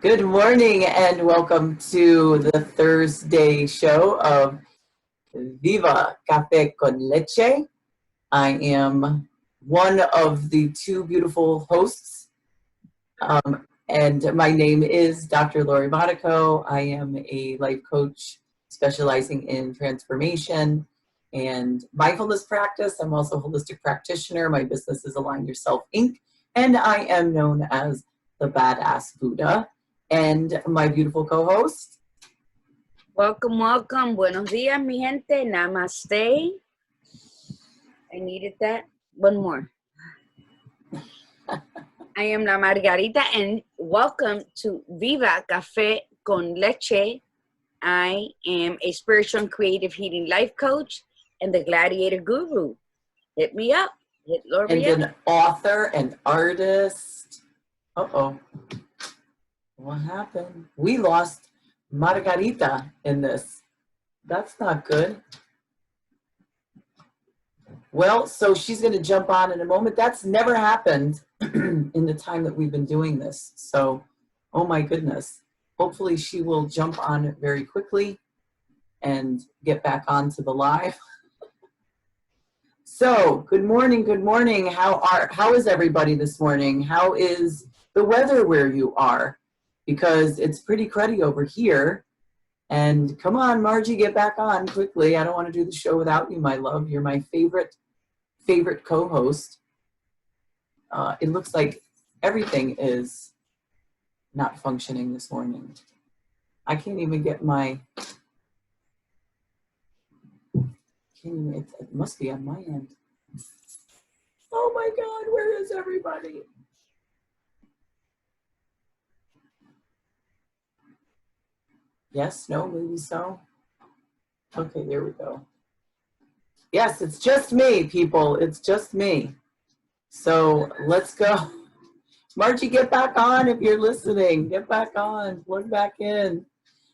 Good morning and welcome to the Thursday show of Viva Cafe con Leche. I am one of the two beautiful hosts, and my name is Dr. Lori. I am a life coach specializing in transformation and mindfulness practice. I'm also a holistic practitioner. My business is Align Yourself Inc., and I am known as the Badass Buddha. And my beautiful co-host. Welcome. Buenos días, mi gente. Namaste. I needed that. One more. I am La Margarita, and welcome to Viva Cafe con Leche. I am a spiritual and creative healing life coach and the gladiator guru. Hit me up. Hit Lori and an author and artist. Uh-oh. What happened? We lost Margarita in this. That's not good. Well, so she's going to jump on in a moment. That's never happened in the time that we've been doing this. So, oh my goodness. Hopefully she will jump on very quickly and get back onto the live. So, good morning. How is everybody this morning? How is the weather where you are? Because it's pretty cruddy over here. And come on, Margie, get back on quickly. I don't want to do the show without you, my love. You're my favorite co-host. It looks like everything is not functioning this morning. I can't even get my... It must be on my end. Oh my God, where is everybody? Yes, no, maybe so. Okay, there we go. Yes, it's just me, people. It's just me. So let's go. Margie, get back on if you're listening. Get back on. Plug back in.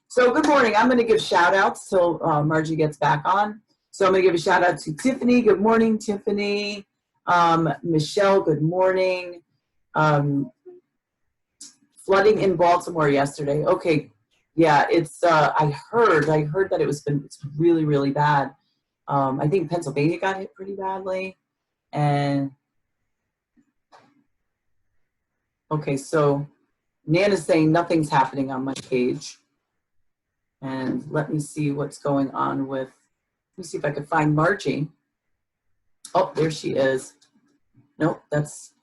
So good morning. I'm going to give shout outs till Margie gets back on. So I'm going to give a shout out to Tiffany. Good morning, Tiffany. Michelle, good morning. Flooding in Baltimore yesterday. Okay. Yeah, it's. I heard that it's really, really bad. I think Pennsylvania got hit pretty badly, and okay, so Nana's saying nothing's happening on my page, and let me see what's going on with. Let me see if I can find Margie. Oh, there she is. Nope, that's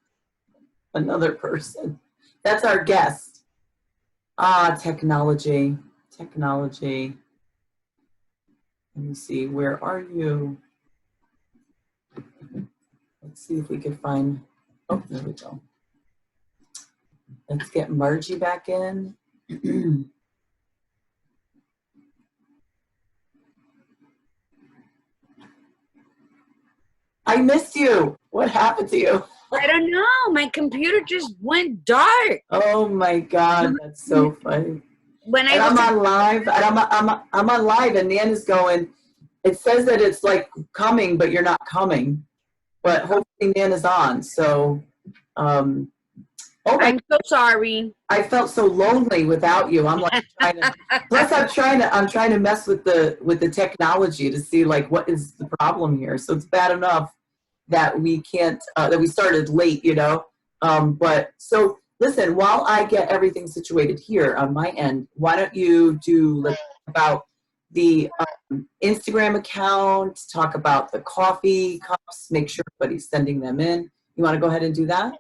another person. That's our guest. Technology. Let me see, where are you? Let's see if we can find, oh, there we go. Let's get Margie back in. I missed you. What happened to you? I don't know. My computer just went dark. Oh my God, that's so funny. I'm on live, and I'm on live, and Nana's going. It says that it's like coming, but you're not coming. But hopefully Nana's on. So, oh I'm so sorry. I felt so lonely without you. I'm like trying to. Plus, I'm trying to mess with the technology to see like what is the problem here. So it's bad enough that we can't that we started late, you know. But so. Listen, while I get everything situated here on my end, why don't you do about the Instagram account, talk about the coffee cups, make sure everybody's sending them in. You want to go ahead and do that?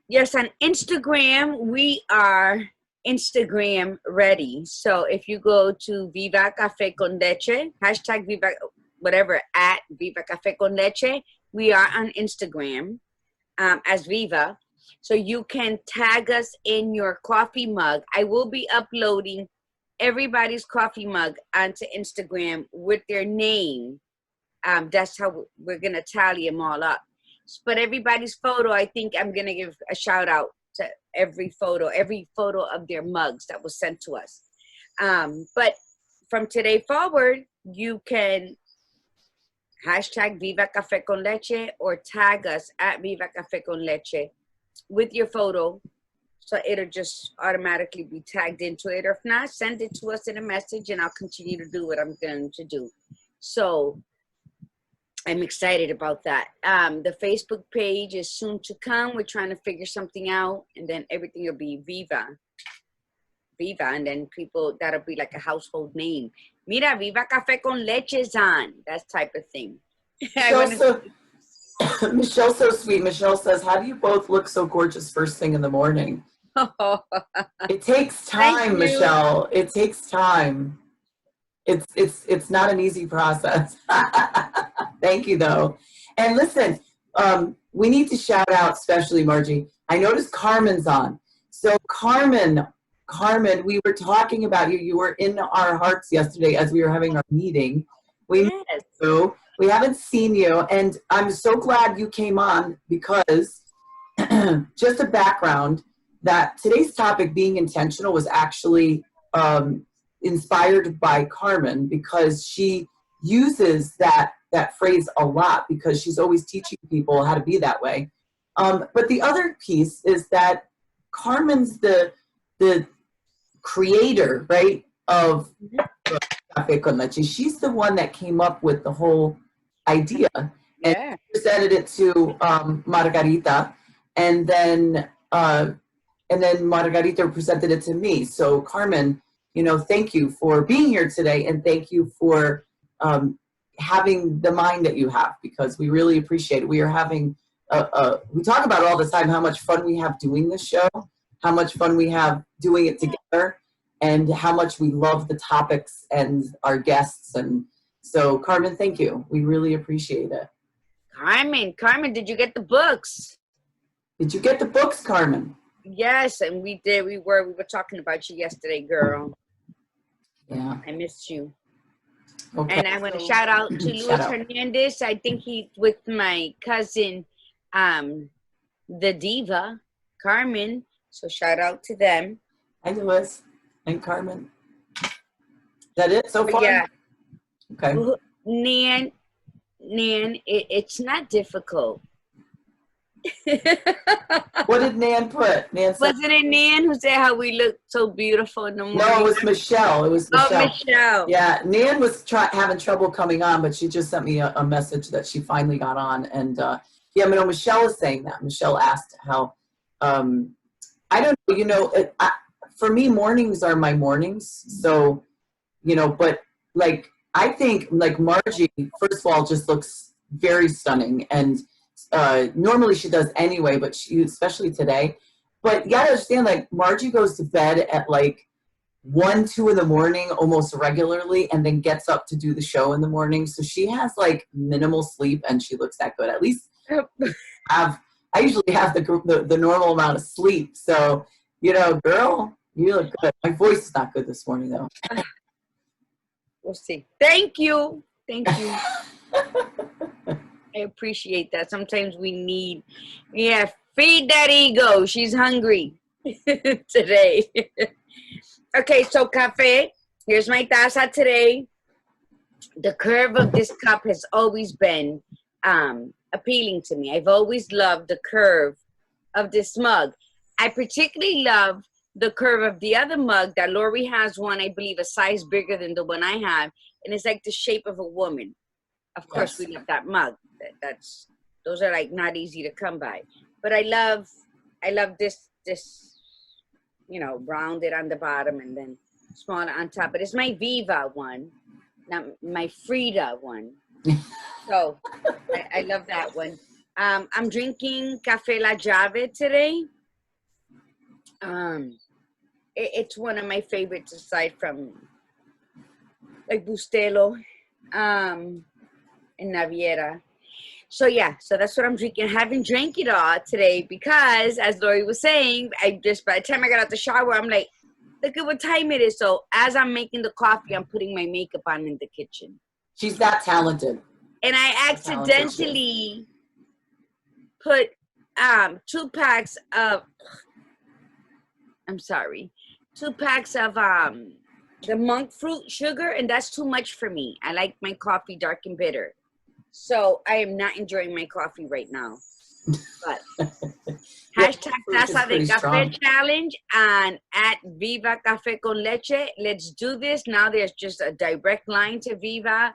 Yes, on Instagram, we are Instagram ready. So if you go to Viva Cafe con Leche, hashtag Viva, whatever, at Viva Cafe con Leche, we are on Instagram as Viva. So you can tag us in your coffee mug. I will be uploading everybody's coffee mug onto Instagram with their name. That's how we're going to tally them all up. But everybody's photo, I think I'm going to give a shout out to every photo of their mugs that was sent to us. But from today forward, you can hashtag Viva Cafe con Leche or tag us at Viva Cafe con Leche with your photo So it'll just automatically be tagged into it. Or if not, send it to us in a message and I'll continue to do what I'm going to do. So I'm excited about that. The Facebook page is soon to come. We're trying to figure something out, and then everything will be Viva, and then people, that'll be like a household name. Mira, Viva Cafe con Leche's on, that type of thing. Michelle's so sweet. Michelle says, how do you both look so gorgeous first thing in the morning? It takes time, Michelle. It takes time. It's not an easy process. Thank you, though. And listen, we need to shout out, especially Margie. I noticed Carmen's on. So Carmen, we were talking about you. You were in our hearts yesterday as we were having our meeting. We haven't seen you, and I'm so glad you came on because just a background that today's topic, being intentional, was actually inspired by Carmen because she uses that phrase a lot because she's always teaching people how to be that way. But the other piece is that Carmen's the creator, right, of Cafe con Leche. She's the one that came up with the whole idea and presented it to Margarita, and then Margarita presented it to me. So Carmen, thank you for being here today, and thank you for having the mind that you have, because we really appreciate it. We are having we talk about all the time how much fun we have doing this show, how much fun we have doing it together, and how much we love the topics and our guests. And so, Carmen, thank you. We really appreciate it. Carmen, did you get the books? Did you get the books, Carmen? Yes, and we did. We were talking about you yesterday, girl. Yeah. I missed you. Okay. And I want to shout out to Luis Hernandez. I think he's with my cousin, the diva, Carmen. So shout out to them. Hi, Luis and Carmen. Is that it so far? Yeah. Okay. Nan, it's not difficult. What did Nan put? Nan said, wasn't it Nan who said how we look so beautiful in the morning? No, it was Michelle. Oh, Michelle. Yeah, Nan was having trouble coming on, but she just sent me a message that she finally got on. And yeah, Michelle is saying that. Michelle asked how, I don't know, for me, mornings are my mornings. So, but like, I think like Margie, first of all, just looks very stunning. And normally she does anyway, but she, especially today. But you gotta understand, like, Margie goes to bed at like 1, 2 in the morning almost regularly, and then gets up to do the show in the morning. So she has like minimal sleep, and she looks that good. At least I usually have the normal amount of sleep. So, girl, you look good. My voice is not good this morning though. We'll see. Thank you. I appreciate that. Sometimes we need, feed that ego. She's hungry today. Okay, so cafe. Here's my taza today. The curve of this cup has always been appealing to me. I've always loved the curve of this mug. I particularly love the curve of the other mug that Lori has one, I believe, a size bigger than the one I have. And it's like the shape of a woman. Of course, we love that mug. Those are like not easy to come by. But I love this, rounded on the bottom and then smaller on top. But it's my Viva one, not my Frida one. So I love that one. I'm drinking Café La Llave today. It's one of my favorites aside from like Bustelo and Naviera. So that's what I'm drinking. I haven't drank it all today because, as Lori was saying, by the time I got out the shower, I'm like, look at what time it is. So as I'm making the coffee, I'm putting my makeup on in the kitchen. She's that talented. And I accidentally put 2 packs of the monk fruit sugar, and that's too much for me. I like my coffee dark and bitter. So I am not enjoying my coffee right now. But hashtag fruit is Taza de pretty Café strong. Challenge and at Viva Cafe con Leche. Let's do this. Now there's just a direct line to Viva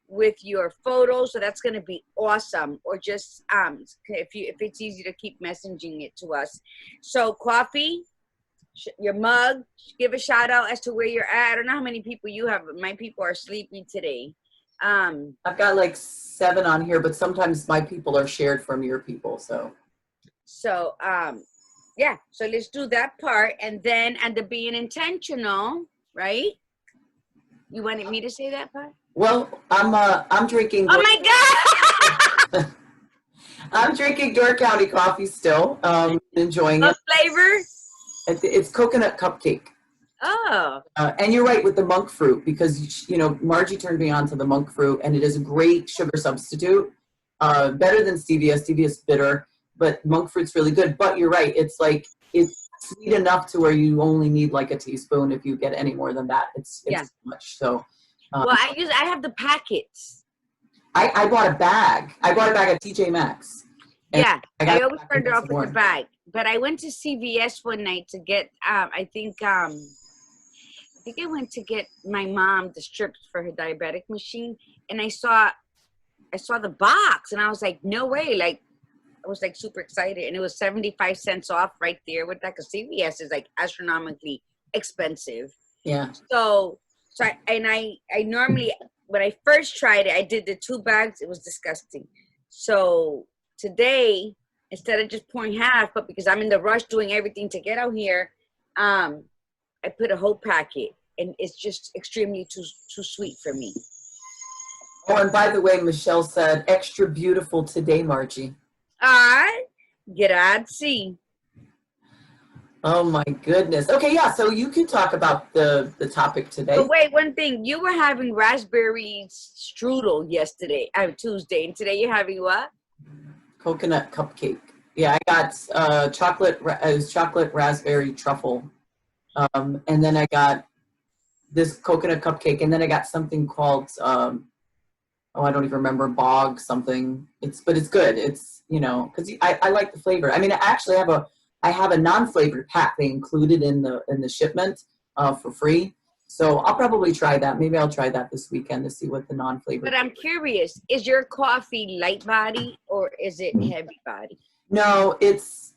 with your photos. So that's going to be awesome. Or just if it's easy to keep messaging it to us. So coffee, your mug, give a shout out as to where you're at. I don't know how many people you have, but my people are sleepy today. I've got like 7 on here, but sometimes my people are shared from your people. So yeah, so let's do that part. And then, and the being intentional, right? You wanted me to say that part? well, I'm drinking. Oh my God! I'm drinking Door County coffee still. Enjoying What it. flavor? It's coconut cupcake. Oh. And you're right with the monk fruit, because Margie turned me on to the monk fruit, and it is a great sugar substitute. Better than stevia. Stevia is bitter, but monk fruit's really good. But you're right, it's sweet enough to where you only need like a teaspoon. If you get any more than that, it's too much. So Well, I have the packets. I bought a bag. I bought a bag at TJ Maxx. Yeah, I always start off more. with the bag. But I went to CVS one night to get I think I went to get my mom the strips for her diabetic machine, and I saw the box, and I was like, no way. Like, I was like super excited, and it was 75 cents off right there with that, because CVS is like astronomically expensive. Yeah. So I normally, when I first tried it, I did the 2 bags. It was disgusting. So today, instead of just pouring half, but because I'm in the rush doing everything to get out here, I put a whole packet, and it's just extremely too sweet for me. Oh, and by the way, Michelle said, extra beautiful today, Margie. Grazie. Oh my goodness. Okay, yeah, so you can talk about the topic today. But wait, one thing. You were having raspberry strudel Tuesday, and today you're having what? Coconut cupcake. Yeah, I got chocolate raspberry truffle. And then I got this coconut cupcake, and then I got something called I don't even remember, bog something. But it's good. It's, because I like the flavor. I mean, I have a non-flavored pack they included in the shipment for free. So I'll probably try that. Maybe I'll try that this weekend to see what the non-flavored. But I'm curious, is your coffee light body or is it heavy body? No, it's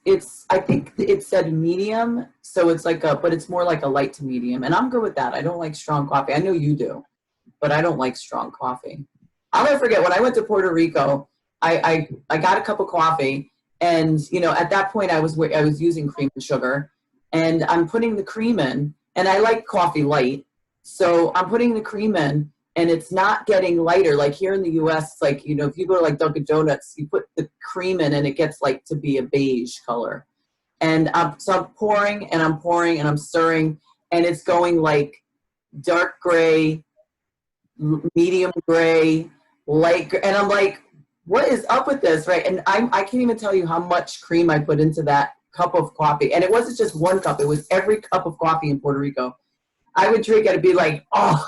I think it said medium, so it's but it's more like a light to medium, and I'm good with that. I don't like strong coffee. I know you do, but I don't like strong coffee. I'll never forget when I went to Puerto Rico, I got a cup of coffee, and at that point I was using cream and sugar, and I'm putting the cream in, and I like coffee light, so I'm putting the cream in, and it's not getting lighter. Like here in the US, it's like, if you go to like Dunkin' Donuts, you put the cream in and it gets to be a beige color. And so I'm pouring and I'm pouring and I'm stirring, and it's going like dark gray, medium gray, light gray. And I'm like, what is up with this, right? And I can't even tell you how much cream I put into that cup of coffee. And it wasn't just one cup, it was every cup of coffee in Puerto Rico. I would drink it and be like, oh,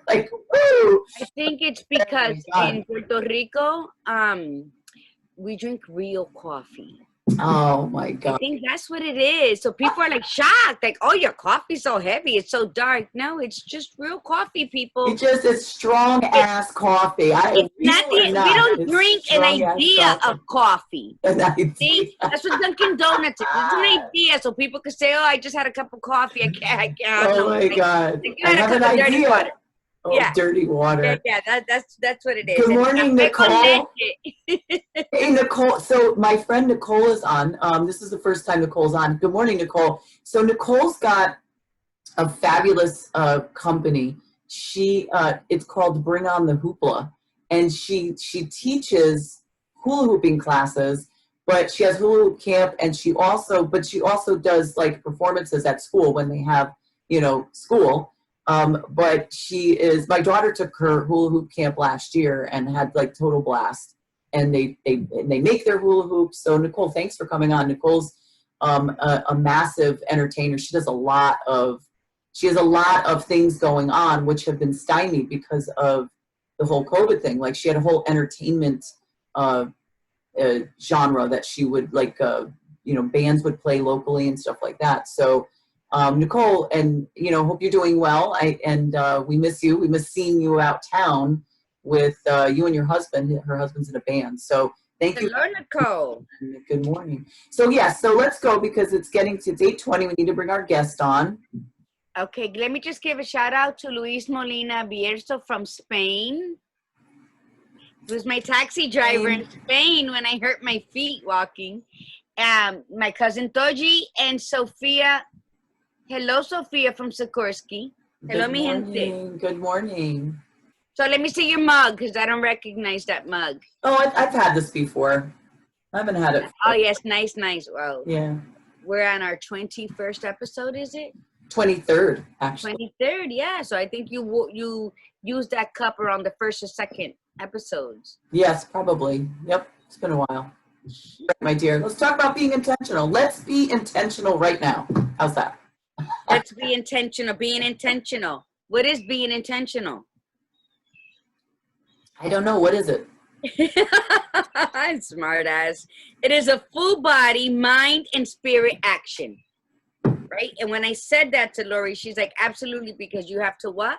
like, woo! I think it's because in Puerto Rico, we drink real coffee. Oh my God. I think that's what it is. So people are like shocked, like, oh, your coffee's so heavy, it's so dark. No, it's just real coffee, people. It's strong ass coffee. We don't drink an idea of coffee. See, that's what Dunkin' Donuts is. It's an idea, so people can say, oh, I just had a cup of coffee. I can't. Oh my God. Like, you had a cup of dirty water. Oh, yeah. Dirty water. Yeah, that's what it is. Good morning, Nicole. Hey, Nicole. So my friend Nicole is on. This is the first time Nicole's on. Good morning, Nicole. So Nicole's got a fabulous company. It's called Bring On the Hoopla, and she teaches hula hooping classes. But she has hula hoop camp, and she also does like performances at school when they have school. But my daughter took her hula hoop camp last year and had like total blast, and they make their hula hoops. So Nicole, thanks for coming on. Nicole's a massive entertainer. She has a lot of things going on, which have been stymied because of the whole COVID thing. Like she had a whole entertainment genre that she would like, bands would play locally and stuff like that. So Nicole, and hope you're doing well. We miss you. We miss seeing you out town with you and your husband. Her husband's in a band. So thank you. Hello, Nicole. Good morning. So so let's go because it's 8:20. We need to bring our guest on. Okay, let me just give a shout out to Luis Molina Bierzo from Spain. He was my taxi driver in Spain when I hurt my feet walking. My cousin Toji and Sophia. Hello, Sophia from Sikorsky. Hello, mi gente. Good morning. So let me see your mug because I don't recognize that mug. Oh, I've had this before. I haven't had it. Oh, yes. Nice. Well, yeah. We're on our 21st episode, is it? 23rd, actually. 23rd, yeah. So I think you used that cup around the first or second episodes. Yes, probably. Yep. It's been a while. Right, my dear. Let's talk about being intentional. Let's be intentional right now. How's that? Let's be intentional. Being intentional. What is being intentional? I don't know. What is it? Smart ass. It is a full body, mind, and spirit action. Right? And when I said that to Lori, she's like, absolutely, because you have to what?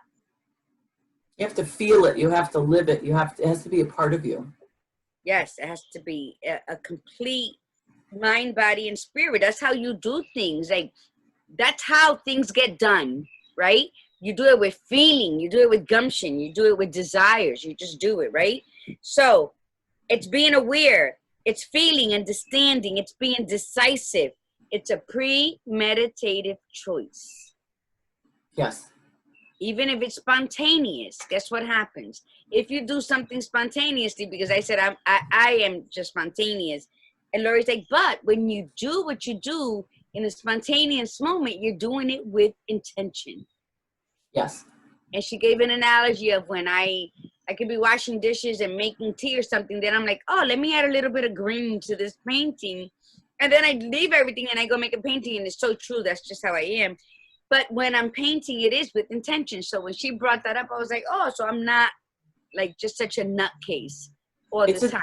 You have to feel it. You have to live it. It has to be a part of you. Yes, it has to be a complete mind, body, and spirit. That's how you do things. Like, that's how things get done, right? You do it with feeling. You do it with gumption. You do it with desires. You just do it, right? So it's being aware. It's feeling, understanding. It's being decisive. It's a premeditative choice. Yes. Even if it's spontaneous, guess what happens? If you do something spontaneously, because I said I am just spontaneous, and Lori's like, but when you do what you do in a spontaneous moment, you're doing it with intention. Yes. And she gave an analogy of when I could be washing dishes and making tea or something, then I'm like, oh, let me add a little bit of green to this painting. And then I leave everything and I go make a painting, and it's so true. That's just how I am. But when I'm painting, it is with intention. So when she brought that up, I was like, oh, so I'm not like just such a nutcase all the time.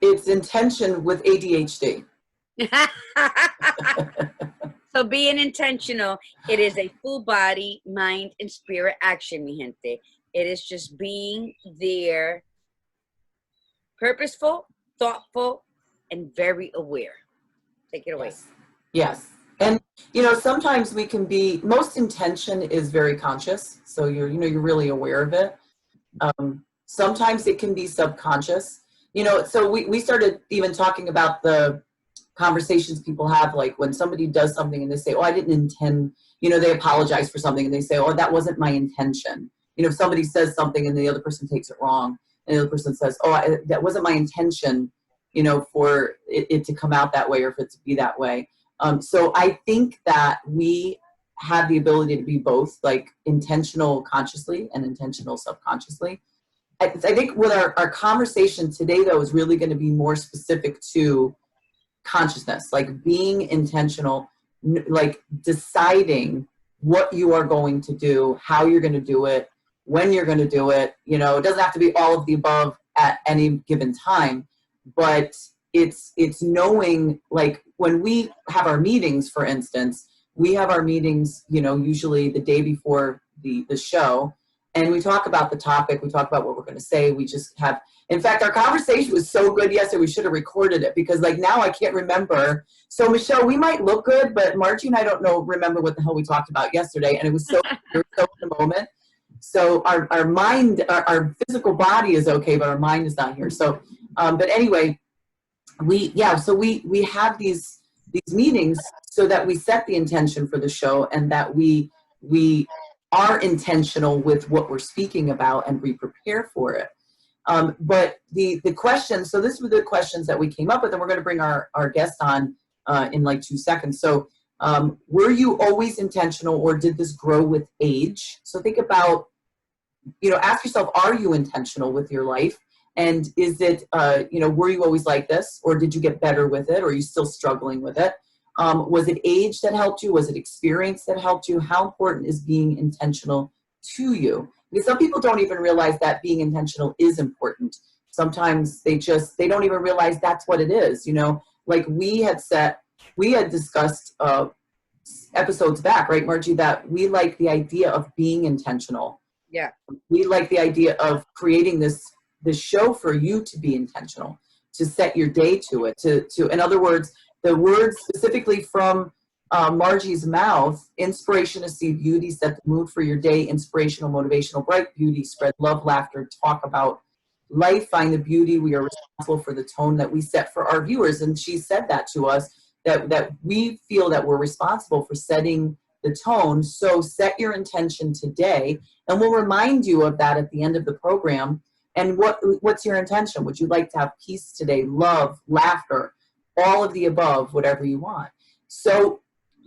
It's intention with ADHD. So being intentional, it is a full body, mind, and spirit action, mi gente. It is just being there, purposeful, thoughtful, and very aware. Take it away. Yes. And, sometimes we can be, most intention is very conscious. So you're really aware of it. Sometimes it can be subconscious. So we started even talking about the conversations people have, like when somebody does something and they say, oh, I didn't intend, they apologize for something and they say, oh, that wasn't my intention. If somebody says something and the other person takes it wrong and the other person says, oh, that wasn't my intention, for it to come out that way or for it to be that way. So I think that we have the ability to be both, like intentional consciously and intentional subconsciously. I think with our conversation today, though, is really going to be more specific to consciousness, like being intentional, like deciding what you are going to do, how you're going to do it, when you're going to do it. It doesn't have to be all of the above at any given time, but it's knowing, like when we have our meetings, for instance, we have our meetings, usually the day before the show, and we talk about the topic, we talk about what we're going to say. We just have, in fact, our conversation was so good yesterday, we should have recorded it because like now I can't remember. So Michelle, we might look good, but Margie and I don't remember what the hell we talked about yesterday. And it was so, we were so in the moment. So our mind, our physical body is okay, but our mind is not here. So, but anyway, we have these meetings so that we set the intention for the show and that we are intentional with what we're speaking about and we prepare for it. But the questions, so this were the questions that we came up with, and we're going to bring our guest on in like 2 seconds. So were you always intentional, or did this grow with age? So think about, ask yourself, are you intentional with your life? And is it, were you always like this, or did you get better with it, or are you still struggling with it? Was it age that helped you? Was it experience that helped you? How important is being intentional to you? Because some people don't even realize that being intentional is important. Sometimes they don't even realize that's what it is, you know. Like we had discussed episodes back, right, Margie, that we like the idea of being intentional. Yeah. We like the idea of creating this show for you to be intentional, to set your day to it, to in other words, the words specifically from Margie's mouth: inspiration to see beauty, set the mood for your day, inspirational, motivational, bright beauty, spread love, laughter, talk about life, find the beauty. We are responsible for the tone that we set for our viewers. And she said that to us, that we feel that we're responsible for setting the tone. So set your intention today, and we'll remind you of that at the end of the program. And what's your intention? Would you like to have peace today, love, laughter, all of the above, whatever you want? So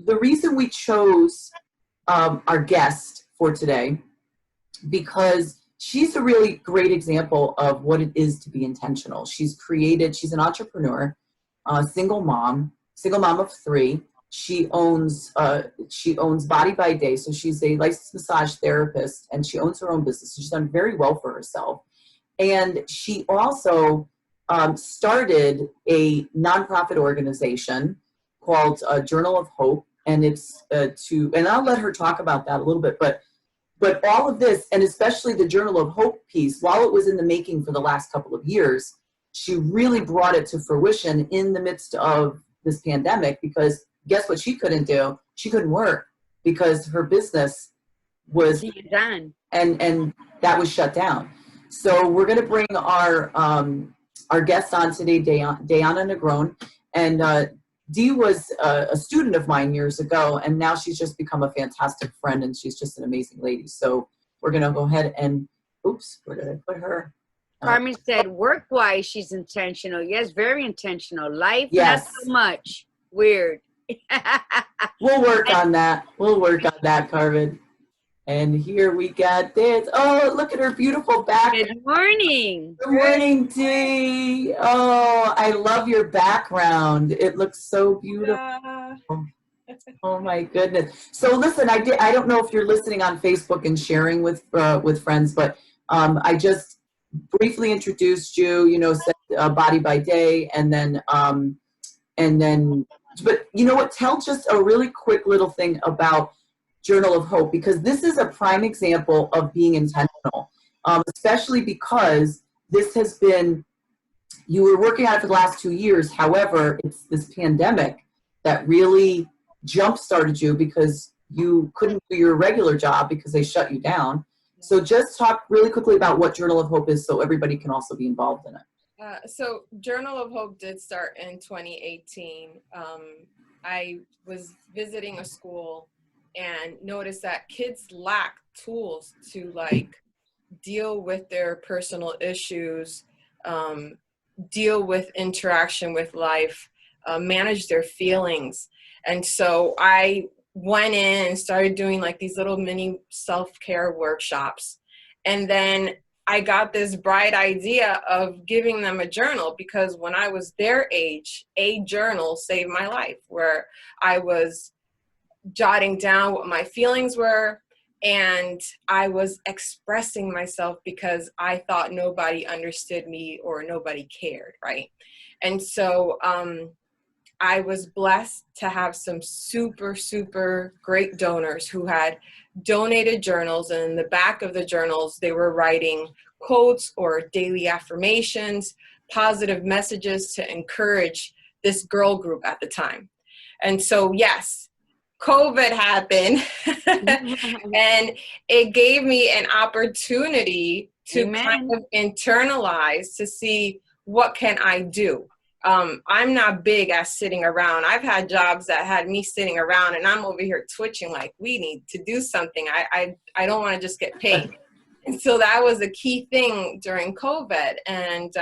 the reason we chose our guest for today, because she's a really great example of what it is to be intentional. She's an entrepreneur, single mom of 3. She owns Body by Day. So she's a licensed massage therapist, and she owns her own business. She's done very well for herself. And she also started a nonprofit organization called Journal of Hope. And it's and I'll let her talk about that a little bit, but all of this, and especially the Journal of Hope piece, while it was in the making for the last couple of years, she really brought it to fruition in the midst of this pandemic, because guess what she couldn't do? She couldn't work because her business was done, and that was shut down. So we're going to bring our guest on today, Daiana Negron, and Dee was a student of mine years ago, and now she's just become a fantastic friend, and she's just an amazing lady. So we're going to go ahead and, oops, where did I put her? Carmen said work-wise, she's intentional. Yes, very intentional. Life, yes. Not so much. Weird. We'll work on that. We'll work on that, Carmen. And here we got this. Oh, look at her beautiful back. Good morning. Good morning, Dee. Oh, I love your background. It looks so beautiful. Oh my goodness. So listen, I don't know if you're listening on Facebook and sharing with friends, but I just briefly introduced you. You know, said Body by Day, and then but you know what? Tell just a really quick little thing about Journal of Hope, because this is a prime example of being intentional, especially because this has been, you were working on it for the last 2 years. However, it's this pandemic that really jump-started you because you couldn't do your regular job because they shut you down. So just talk really quickly about what Journal of Hope is so everybody can also be involved in it. So Journal of Hope did start in 2018. I was visiting a school and noticed that kids lack tools to deal with their personal issues, deal with interaction with life, manage their feelings. And so I went in and started doing these little mini self-care workshops. And then I got this bright idea of giving them a journal, because when I was their age, a journal saved my life, where I was jotting down what my feelings were, and I was expressing myself because I thought nobody understood me or nobody cared, right? And so I was blessed to have some super, super great donors who had donated journals, and in the back of the journals, they were writing quotes or daily affirmations, positive messages to encourage this girl group at the time. And so, yes, COVID happened and it gave me an opportunity to kind of internalize, to see what can I do. I'm not big at sitting around. I've had jobs that had me sitting around and I'm over here twitching like, we need to do something. I don't want to just get paid. And so that was a key thing during COVID. And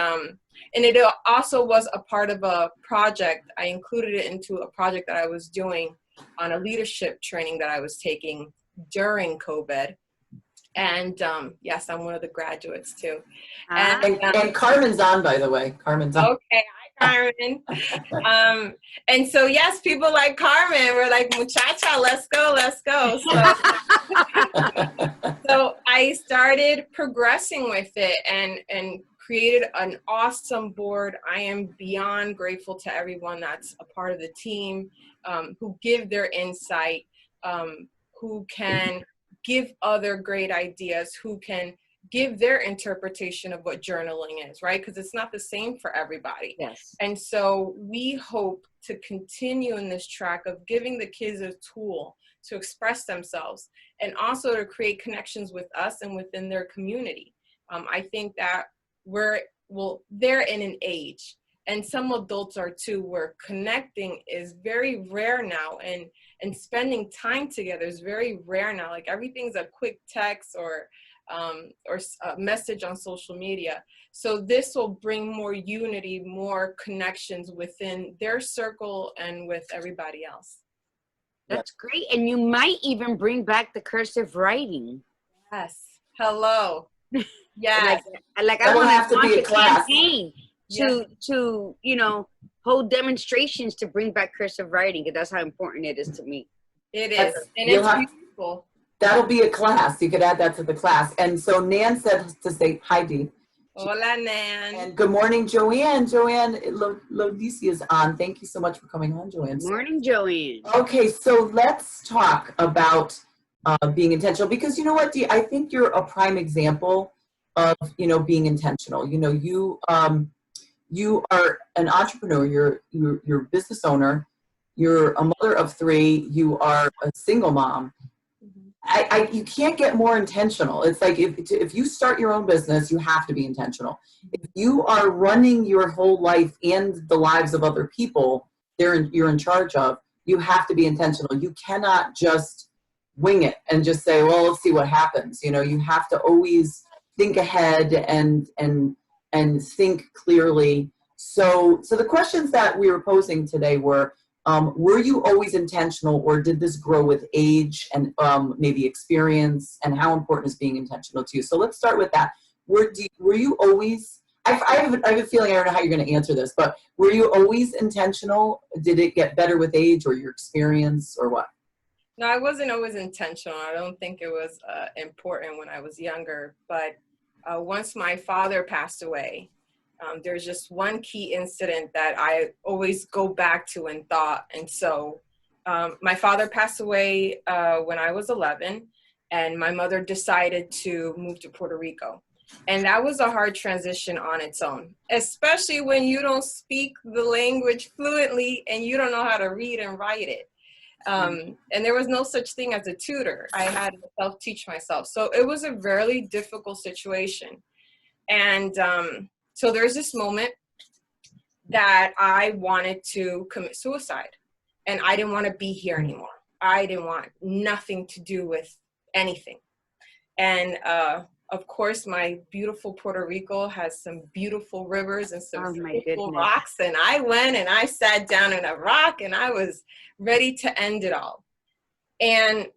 it also was a part of a project. I included it into a project that I was doing on a leadership training that I was taking during COVID. And yes, I'm one of the graduates too. And Carmen's on, by the way. Carmen's on. Okay, hi Carmen. And so yes, people like Carmen were like, muchacha, let's go. So I started progressing with it and created an awesome board. I am beyond grateful to everyone that's a part of the team, who give their insight, who can give other great ideas, who can give their interpretation of what journaling is, right? Because it's not the same for everybody. Yes. And so we hope to continue in this track of giving the kids a tool to express themselves and also to create connections with us and within their community. I think that they're in an age, and some adults are too, where connecting is very rare now, and spending time together is very rare now. Like everything's a quick text or a message on social media. So this will bring more unity, more connections within their circle and with everybody else. That's great. And you might even bring back the cursive writing. Yes. Hello. Yes. Like I want to launch a campaign to, you know, hold demonstrations to bring back cursive writing, because that's how important it is to me. It is. And it's beautiful. That'll be a class. You could add that to the class. And so Nan said to say hi, Dee. Hola, Nan. And good morning, Joanne. Joanne Lodici is on. Thank you so much for coming on, Joanne. Good morning, Joanne. Okay, so let's talk about being intentional, because you know what, Dee, I think you're a prime example of, you know, being intentional. You know, you are an entrepreneur. You're a business owner. You're a mother of 3. You are a single mom. You can't get more intentional. It's like if you start your own business, you have to be intentional. If you are running your whole life and the lives of other people you're in charge of, you have to be intentional. You cannot just wing it and just say, well, let's see what happens. You know, you have to always think ahead and think clearly. So the questions that we were posing today were you always intentional, or did this grow with age and maybe experience, and how important is being intentional to you? So let's start with that. Were you always, I have a feeling I don't know how you're going to answer this, but were you always intentional? Did it get better with age or your experience, or what? No, I wasn't always intentional. I don't think it was important when I was younger. But once my father passed away, there's just one key incident that I always go back to and thought. And so my father passed away when I was 11, and my mother decided to move to Puerto Rico. And that was a hard transition on its own, especially when you don't speak the language fluently and you don't know how to read and write it. And there was no such thing as a tutor. I had to self-teach myself. So it was a very difficult situation. And so there's this moment that I wanted to commit suicide, and I didn't want to be here anymore. I didn't want nothing to do with anything. And of course, my beautiful Puerto Rico has some beautiful rivers and some beautiful rocks. And I went and I sat down in a rock, and I was ready to end it all. And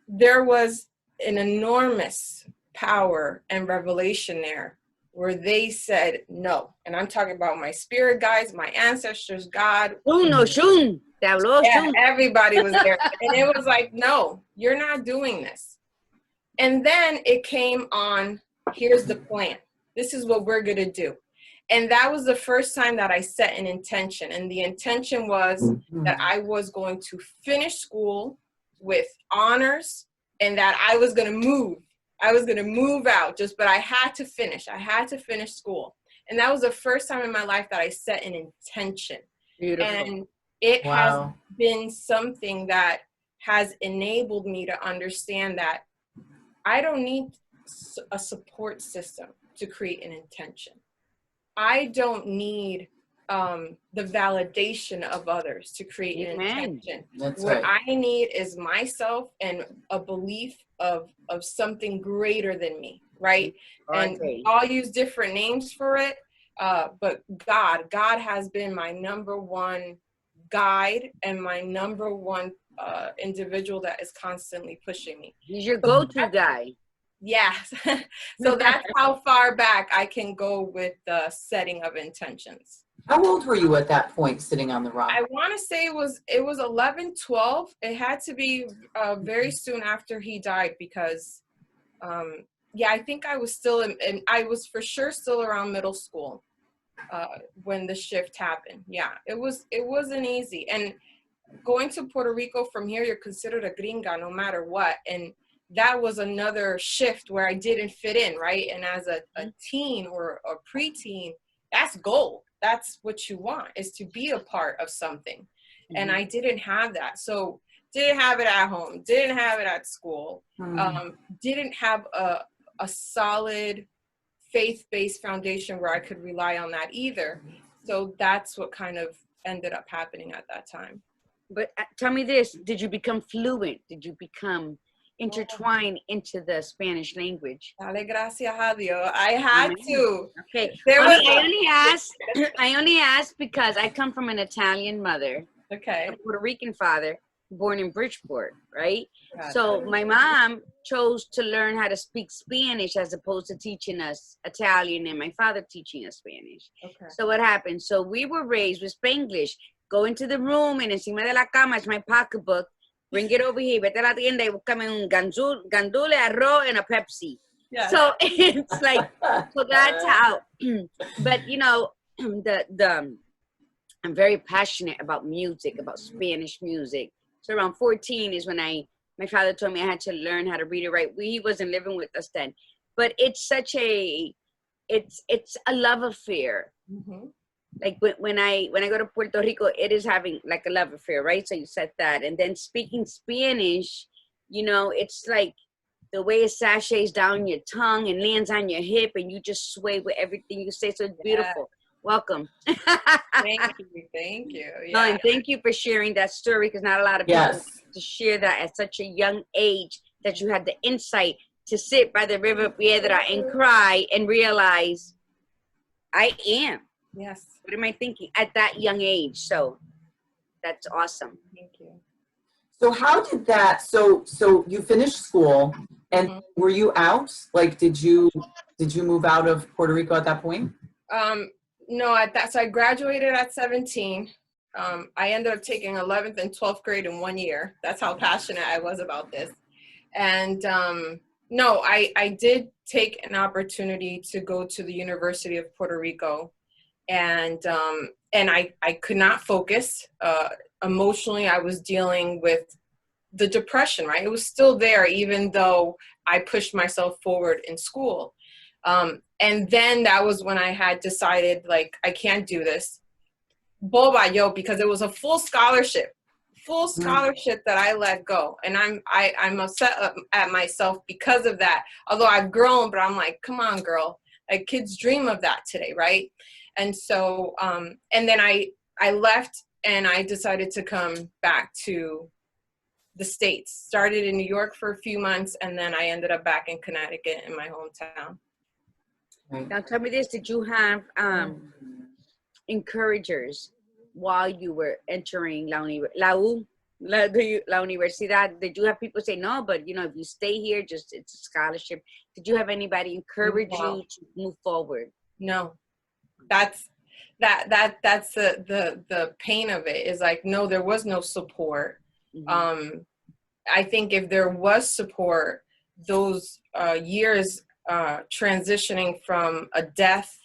there was an enormous power and revelation there, where they said no. And I'm talking about my spirit guides, my ancestors, God. Everybody was there. And it was like, no, you're not doing this. And then it came on, here's the plan. This is what we're going to do. And that was the first time that I set an intention. And the intention was that I was going to finish school with honors, and that I was going to move. I was going to move out, but I had to finish. I had to finish school. And that was the first time in my life that I set an intention. Beautiful. And it has been something that has enabled me to understand that I don't need a support system to create an intention. I don't need the validation of others to create an intention. That's what I need is myself and a belief of something greater than me, right? And I'll use different names for it, but God has been my number one guide and my number one individual that is constantly pushing me. He's your go-to guy. Yes. So that's how far back I can go with the setting of intentions. How old were you at that point sitting on the rock? I want to say it was 11, 12. It had to be very soon after he died, because yeah, I think I was still and I was for sure still around middle school when the shift happened. Yeah, it wasn't easy. And going to Puerto Rico from here, you're considered a gringa no matter what. And that was another shift where I didn't fit in, right? And as a teen or a preteen, that's goal. That's what you want, is to be a part of something. Mm-hmm. And I didn't have that. So didn't have it at home, didn't have it at school, didn't have a solid faith-based foundation where I could rely on that either. So that's what kind of ended up happening at that time. But tell me this, did you become fluent? Did you become intertwined into the Spanish language? Dale gracias a Dios. I had to. Okay. I only asked because I come from an Italian mother, okay, a Puerto Rican father, born in Bridgeport, right? Gotcha. So my mom chose to learn how to speak Spanish as opposed to teaching us Italian, and my father teaching us Spanish. Okay. So what happened? So we were raised with Spanglish. Go into the room and encima de la cama is my pocketbook. Bring it over here. Vete a la tienda y búscame un gandule, arroz, and a Pepsi. Yeah. So it's like, so that's how. But you know, I'm very passionate about music, about Spanish music. So around 14 is when my father told me I had to learn how to read and write. He wasn't living with us then, but it's such it's a love affair. Mm-hmm. Like when I go to Puerto Rico, it is having like a love affair, right? So you said that. And then speaking Spanish, you know, it's like the way it sachets down your tongue and lands on your hip and you just sway with everything you say. So it's beautiful. Welcome. Thank you. Yeah. No, and thank you for sharing that story, because not a lot of people to share that at such a young age, that you had the insight to sit by the River Piedra and cry and realize I am. Yes. What am I thinking at that young age? So that's awesome. Thank you. So how did that, so you finished school and were you out? Like, did you move out of Puerto Rico at that point? No, so I graduated at 17. I ended up taking 11th and 12th grade in 1 year. That's how passionate I was about this. And no, I did take an opportunity to go to the University of Puerto Rico. And I could not focus. Emotionally, I was dealing with the depression, right? It was still there, even though I pushed myself forward in school. And then that was when I had decided, like, I can't do this. Boba yo, because it was a full scholarship that I let go. And I'm upset at myself because of that. Although I've grown, but I'm like, come on, girl. Like, kids dream of that today, right? And so, and then I left and I decided to come back to the States. Started in New York for a few months, and then I ended up back in Connecticut in my hometown. Now tell me this, did you have encouragers while you were entering la universidad? Did you have people say, no, but you know, if you stay here, just it's a scholarship? Did you have anybody encourage you to move forward? No. That's the pain of it, is like, no, there was no support. Mm-hmm. I think if there was support, those years transitioning from a death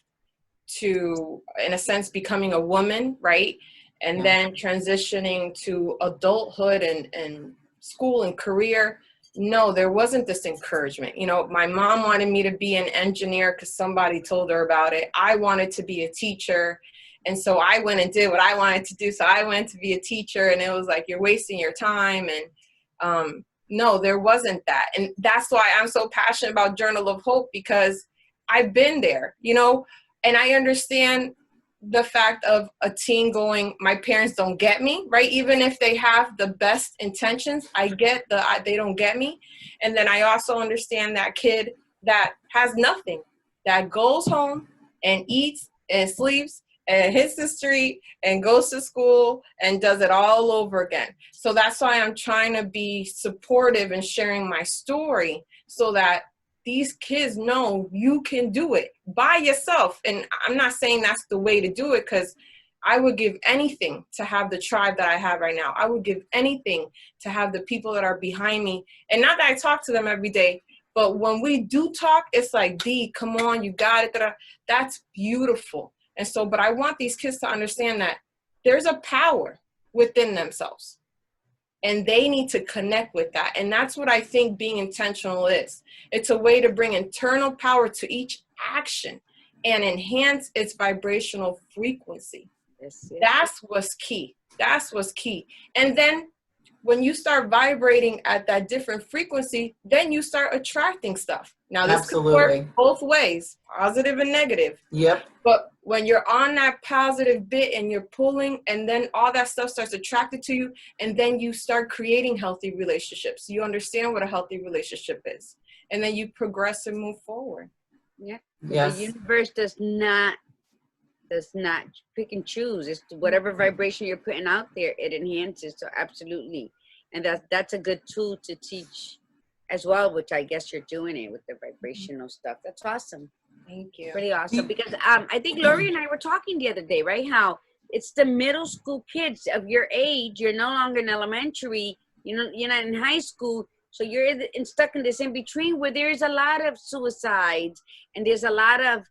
to, in a sense, becoming a woman, right? And then transitioning to adulthood and school and career. No, there wasn't this encouragement. You know, my mom wanted me to be an engineer because somebody told her about it. I wanted to be a teacher. And so I went and did what I wanted to do. So I went to be a teacher, and it was like, you're wasting your time. And no, there wasn't that. And that's why I'm so passionate about Journal of Hope, because I've been there, you know, and I understand the fact of a teen going, my parents don't get me, right? Even if they have the best intentions, I get they don't get me. And then I also understand that kid that has nothing, that goes home and eats and sleeps and hits the street and goes to school and does it all over again. So that's why I'm trying to be supportive and sharing my story, so that these kids know you can do it by yourself. And I'm not saying that's the way to do it, because I would give anything to have the tribe that I have right now. I would give anything to have the people that are behind me. And not that I talk to them every day, But when we do talk, it's like, D, come on, you got it. That's beautiful. And so, but I want these kids to understand that there's a power within themselves. And they need to connect with that. And that's what I think being intentional is. It's a way to bring internal power to each action and enhance its vibrational frequency. Yes, yes. That's what's key. That's what's key. And then when you start vibrating at that different frequency, then you start attracting stuff. Now, this could work both ways, positive and negative. Yep. But when you're on that positive bit and you're pulling, and then all that stuff starts attracted to you, and then you start creating healthy relationships. You understand what a healthy relationship is. And then you progress and move forward. Yeah. Yes. The universe does not pick and choose. It's whatever vibration you're putting out there, it enhances. So absolutely. And that's a good tool to teach as well, which I guess you're doing it with the vibrational stuff. That's awesome. Thank you. Pretty awesome. Because I think Lori and I were talking the other day, right? How it's the middle school kids of your age. You're no longer in elementary. You're not in high school. So you're stuck in this in between where there's a lot of suicides and there's a lot of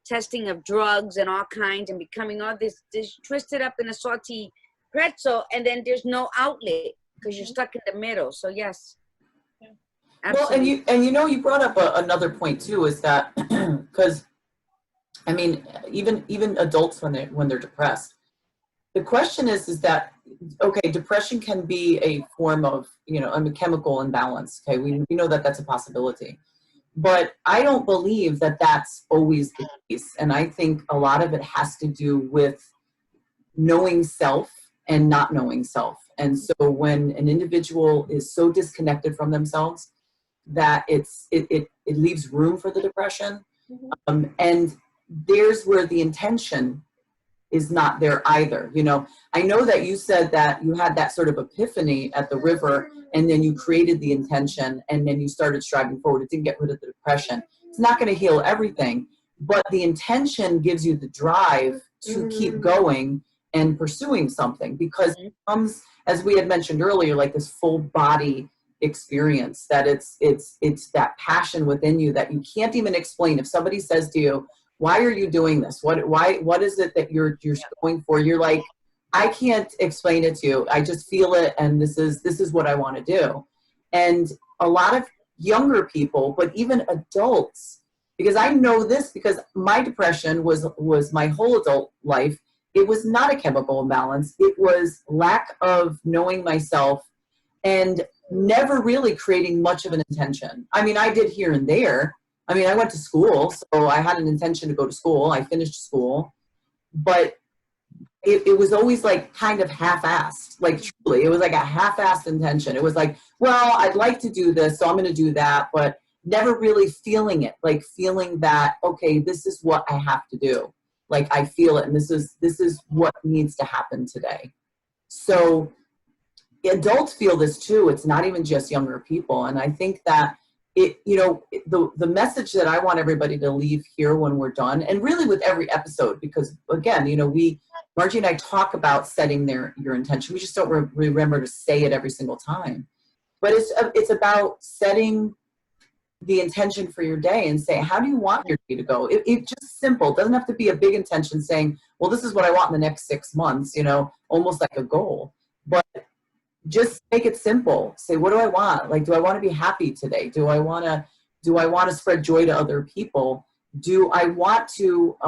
testing of drugs and all kinds and becoming all this twisted up in a salty pretzel, and then there's no outlet because you're stuck in the middle. So yes. Absolutely. Well, and you brought up another point too, is that because I mean, even adults when they're depressed, the question is that, okay, depression can be a form of, a chemical imbalance. Okay, we know that that's a possibility, but I don't believe that that's always the case. And I think a lot of it has to do with knowing self and not knowing self. And so when an individual is so disconnected from themselves that it leaves room for the depression, and there's where the intention is not there either. I know that you said that you had that sort of epiphany at the river, and then you created the intention, and then you started striving forward. It didn't get rid of the depression. It's not going to heal everything, but the intention gives you the drive to keep going and pursuing something, because it comes, as we had mentioned earlier, like this full body experience, that it's that passion within you that you can't even explain. If somebody says to you, why are you doing this? What is it that you're going for? You're like, I can't explain it to you. I just feel it, and this is what I want to do. And a lot of younger people, but even adults, because I know this because my depression was my whole adult life. It was not a chemical imbalance. It was lack of knowing myself and never really creating much of an intention. I mean, I did here and there. I mean, I went to school, so I had an intention to go to school. I finished school, but it was always like kind of half-assed, like truly. It was like a half-assed intention. It was like, well, I'd like to do this, so I'm going to do that, but never really feeling it, like feeling that, okay, this is what I have to do. Like I feel it, and this is what needs to happen today. So adults feel this too. It's not even just younger people. And I think that the message that I want everybody to leave here when we're done, and really with every episode, because again, Margie and I talk about setting your intention. We just don't remember to say it every single time. But it's about setting the intention for your day and say, how do you want your day to go? It's just simple. It doesn't have to be a big intention saying, well, this is what I want in the next 6 months, almost like a goal. But just make it simple. Say, what do I want? Like, do I want to be happy today? Do I want to spread joy to other people? Do I want to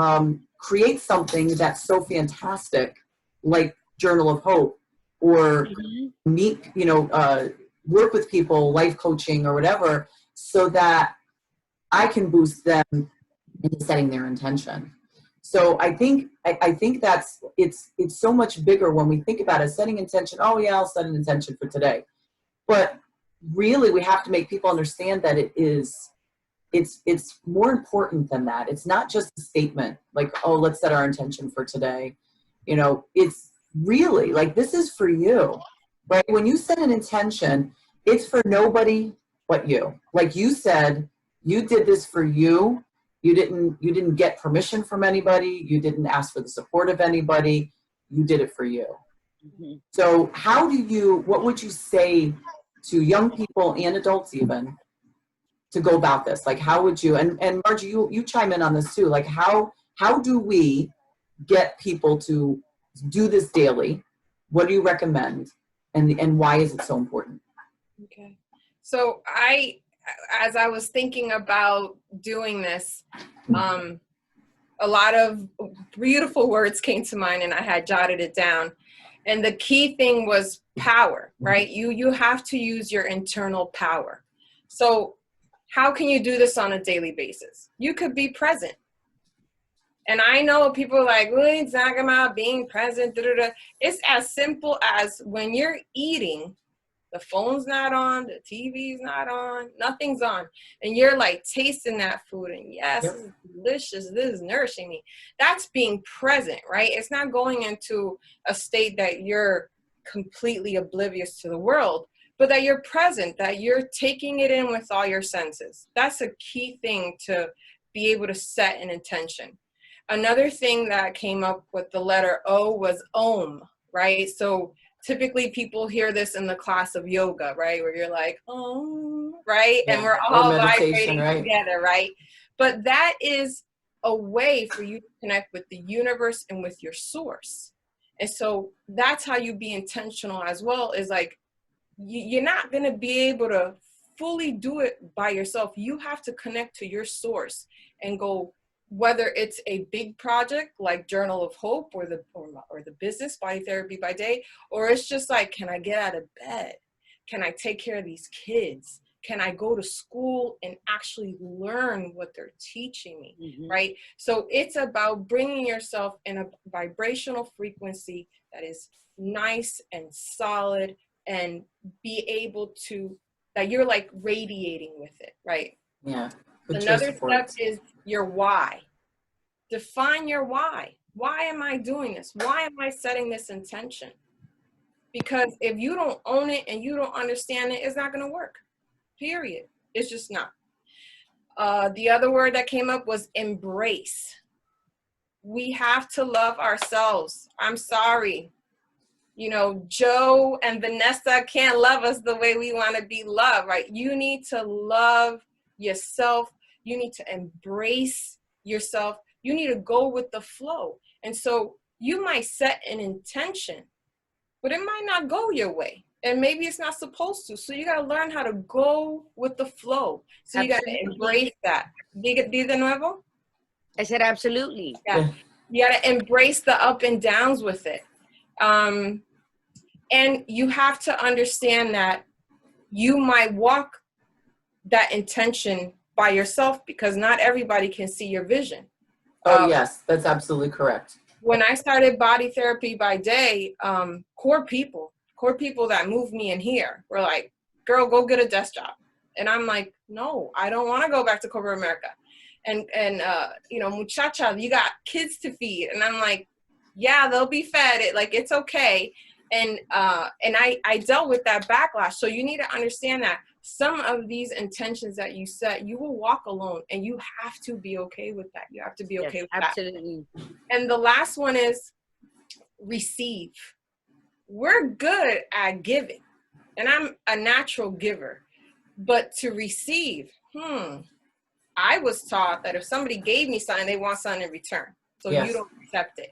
create something that's so fantastic, like Journal of Hope, or meet, work with people, life coaching or whatever, so that I can boost them into setting their intention. So I think that's it's so much bigger when we think about it. Setting intention. Oh yeah, I'll set an intention for today. But really, we have to make people understand that it's more important than that. It's not just a statement like, oh, let's set our intention for today. It's really like, this is for you, right? When you set an intention, it's for nobody but you. Like you said, you did this for you. You didn't get permission from anybody. You didn't ask for the support of anybody. You did it for you. So what would you say to young people and adults even go about this? Like, how would you, and Margie, you chime in on this too. Like, how do we get people to do this daily? What do you recommend? And why is it so important? Okay. So as I was thinking about doing this, a lot of beautiful words came to mind and I had jotted it down. And the key thing was power, right? You have to use your internal power. So how can you do this on a daily basis? You could be present. And I know people are like, what are you talking about being present? Da, da, da. It's as simple as when you're eating, the phone's not on, the TV's not on, nothing's on. And you're like tasting that food and yes, Yep. this is delicious, this is nourishing me. That's being present, right? It's not going into a state that you're completely oblivious to the world, but that you're present, that you're taking it in with all your senses. That's a key thing to be able to set an intention. Another thing that came up with the letter O was Om, right? So typically people hear this in the class of yoga, right? Where you're like, Om, right? Yeah. And we're all meditation, vibrating right? together, right? But that is a way for you to connect with the universe and with your source. And so that's how you be intentional as well, is like, you're not going to be able to fully do it by yourself. You have to connect to your source and go, whether it's a big project like Journal of Hope or the business Body Therapy by Day, or it's just like, can I get out of bed? Can I take care of these kids? Can I go to school and actually learn what they're teaching me, right? So it's about bringing yourself in a vibrational frequency that is nice and solid and be able to, that you're like radiating with it, right? Yeah. Another step is your why. Define your why. Why am I doing this? Why am I setting this intention? Because if you don't own it and you don't understand it, it's not going to work. Period. It's just not. The other word that came up was embrace. We have to love ourselves. I'm sorry. You know, Joe and Vanessa can't love us the way we want to be loved, right? You need to love yourself. You need to embrace yourself. You need to go with the flow. And so you might set an intention, but it might not go your way. And maybe it's not supposed to. So you got to learn how to go with the flow. So you got to embrace that. Di de nuevo? I said absolutely. Yeah. You got to embrace the up and downs with it. And you have to understand that you might walk that intention by yourself because not everybody can see your vision. Oh, yes, that's absolutely correct. When I started Body Therapy by Day, core people that moved me in here were like, girl, go get a desk job. And I'm like, no, I don't want to go back to corporate America. And you know, muchacha, you got kids to feed. And I'm like, yeah, they'll be fed. It's okay. And I dealt with that backlash. So you need to understand that some of these intentions that you set, you will walk alone, and you have to be okay with that. You have to be okay with absolutely. that. And the last one is receive. We're good at giving, and I'm a natural giver, but to receive, I was taught that if somebody gave me something, they want something in return. So you don't accept it.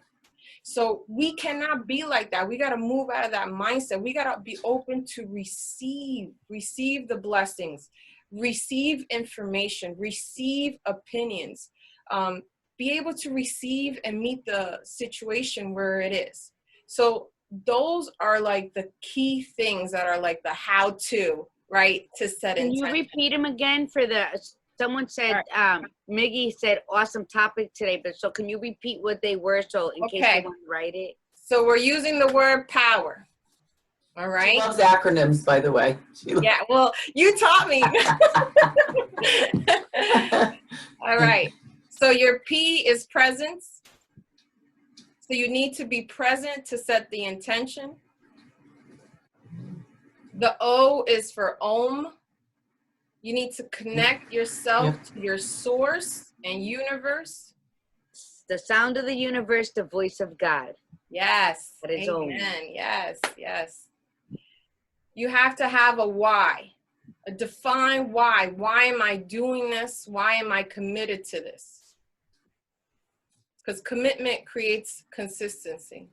So we cannot be like that. We got to move out of that mindset. We got to be open to receive the blessings, receive information, receive opinions, be able to receive and meet the situation where it is. So those are like the key things that are like the how-to, right, to set Can intention. you repeat them again for the... Someone said, Miggy said, awesome topic today, but so can you repeat what they were so in case they want to write it? So we're using the word power. All right. She loves acronyms, by the way. Yeah, well, you taught me. All right. So your P is presence. So you need to be present to set the intention. The O is for Om. You need to connect yourself to your source and universe. The sound of the universe, the voice of God. Yes. That is Amen. Yes, yes. You have to have a why. Define why. Why am I doing this? Why am I committed to this? Because commitment creates consistency.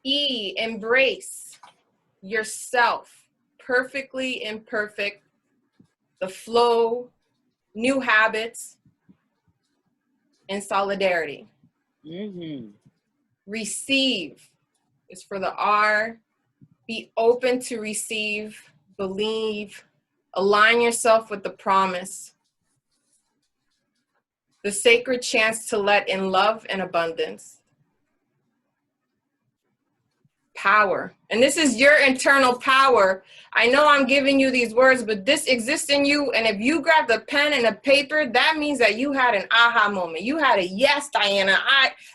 E, embrace yourself, perfectly imperfect, the flow, new habits, and solidarity. Mm-hmm. Receive is for the R. Be open to receive, believe, align yourself with the promise. The sacred chance to let in love and abundance. Power. And this is your internal power. I know I'm giving you these words, but this exists in you. And if you grabbed a pen and a paper, that means that you had an aha moment. You had a yes, Daiana.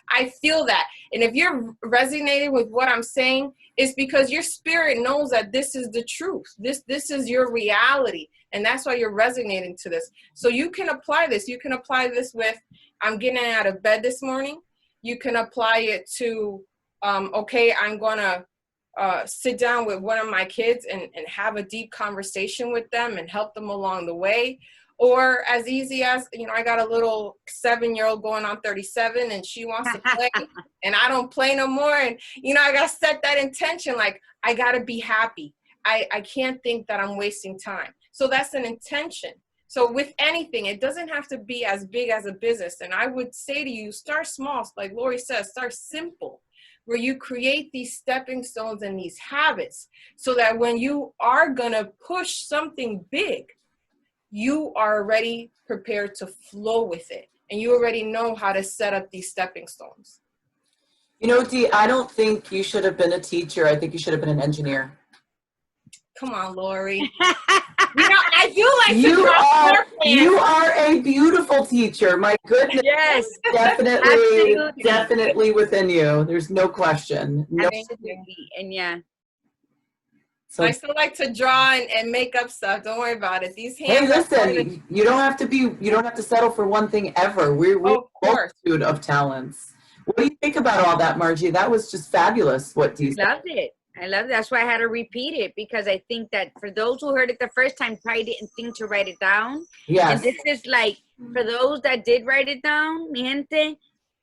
I feel that. And if you're resonating with what I'm saying, it's because your spirit knows that this is the truth. This is your reality. And that's why you're resonating to this. So you can apply this. You can apply this with, I'm getting out of bed this morning. You can apply it to, okay, I'm gonna sit down with one of my kids and have a deep conversation with them and help them along the way. Or as easy as, you know, I got a little 7-year-old going on 37 and she wants to play and I don't play no more. And, you know, I got to set that intention. Like, I got to be happy. I can't think that I'm wasting time. So that's an intention. So with anything, it doesn't have to be as big as a business. And I would say to you, start small. Like Lori says, start simple, where you create these stepping stones and these habits so that when you are going to push something big, you are already prepared to flow with it. And you already know how to set up these stepping stones. You know, Dee, I don't think you should have been a teacher. I think you should have been an engineer. Come on, Lori. You know, I do like you are a beautiful teacher. My goodness. Yes. Definitely within you. There's no question. No. Absolutely. And yeah. So, I still like to draw and make up stuff. Don't worry about it. These hands. Hey, listen, you don't have to settle for one thing ever. We're a multitude of talents. What do you think about all that, Margie? That was just fabulous. What do you think? Loved it. I love it. That's why I had to repeat it, because I think that for those who heard it the first time, probably didn't think to write it down. Yes. And this is like, for those that did write it down, mi gente,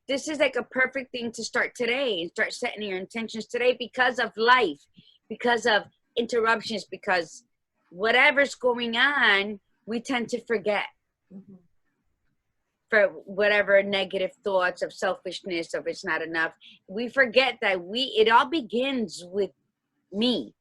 this is like a perfect thing to start today and start setting your intentions today, because of life, because of interruptions, because whatever's going on, we tend to forget. Mm-hmm. For whatever negative thoughts of selfishness, of it's not enough, we forget that it all begins with me,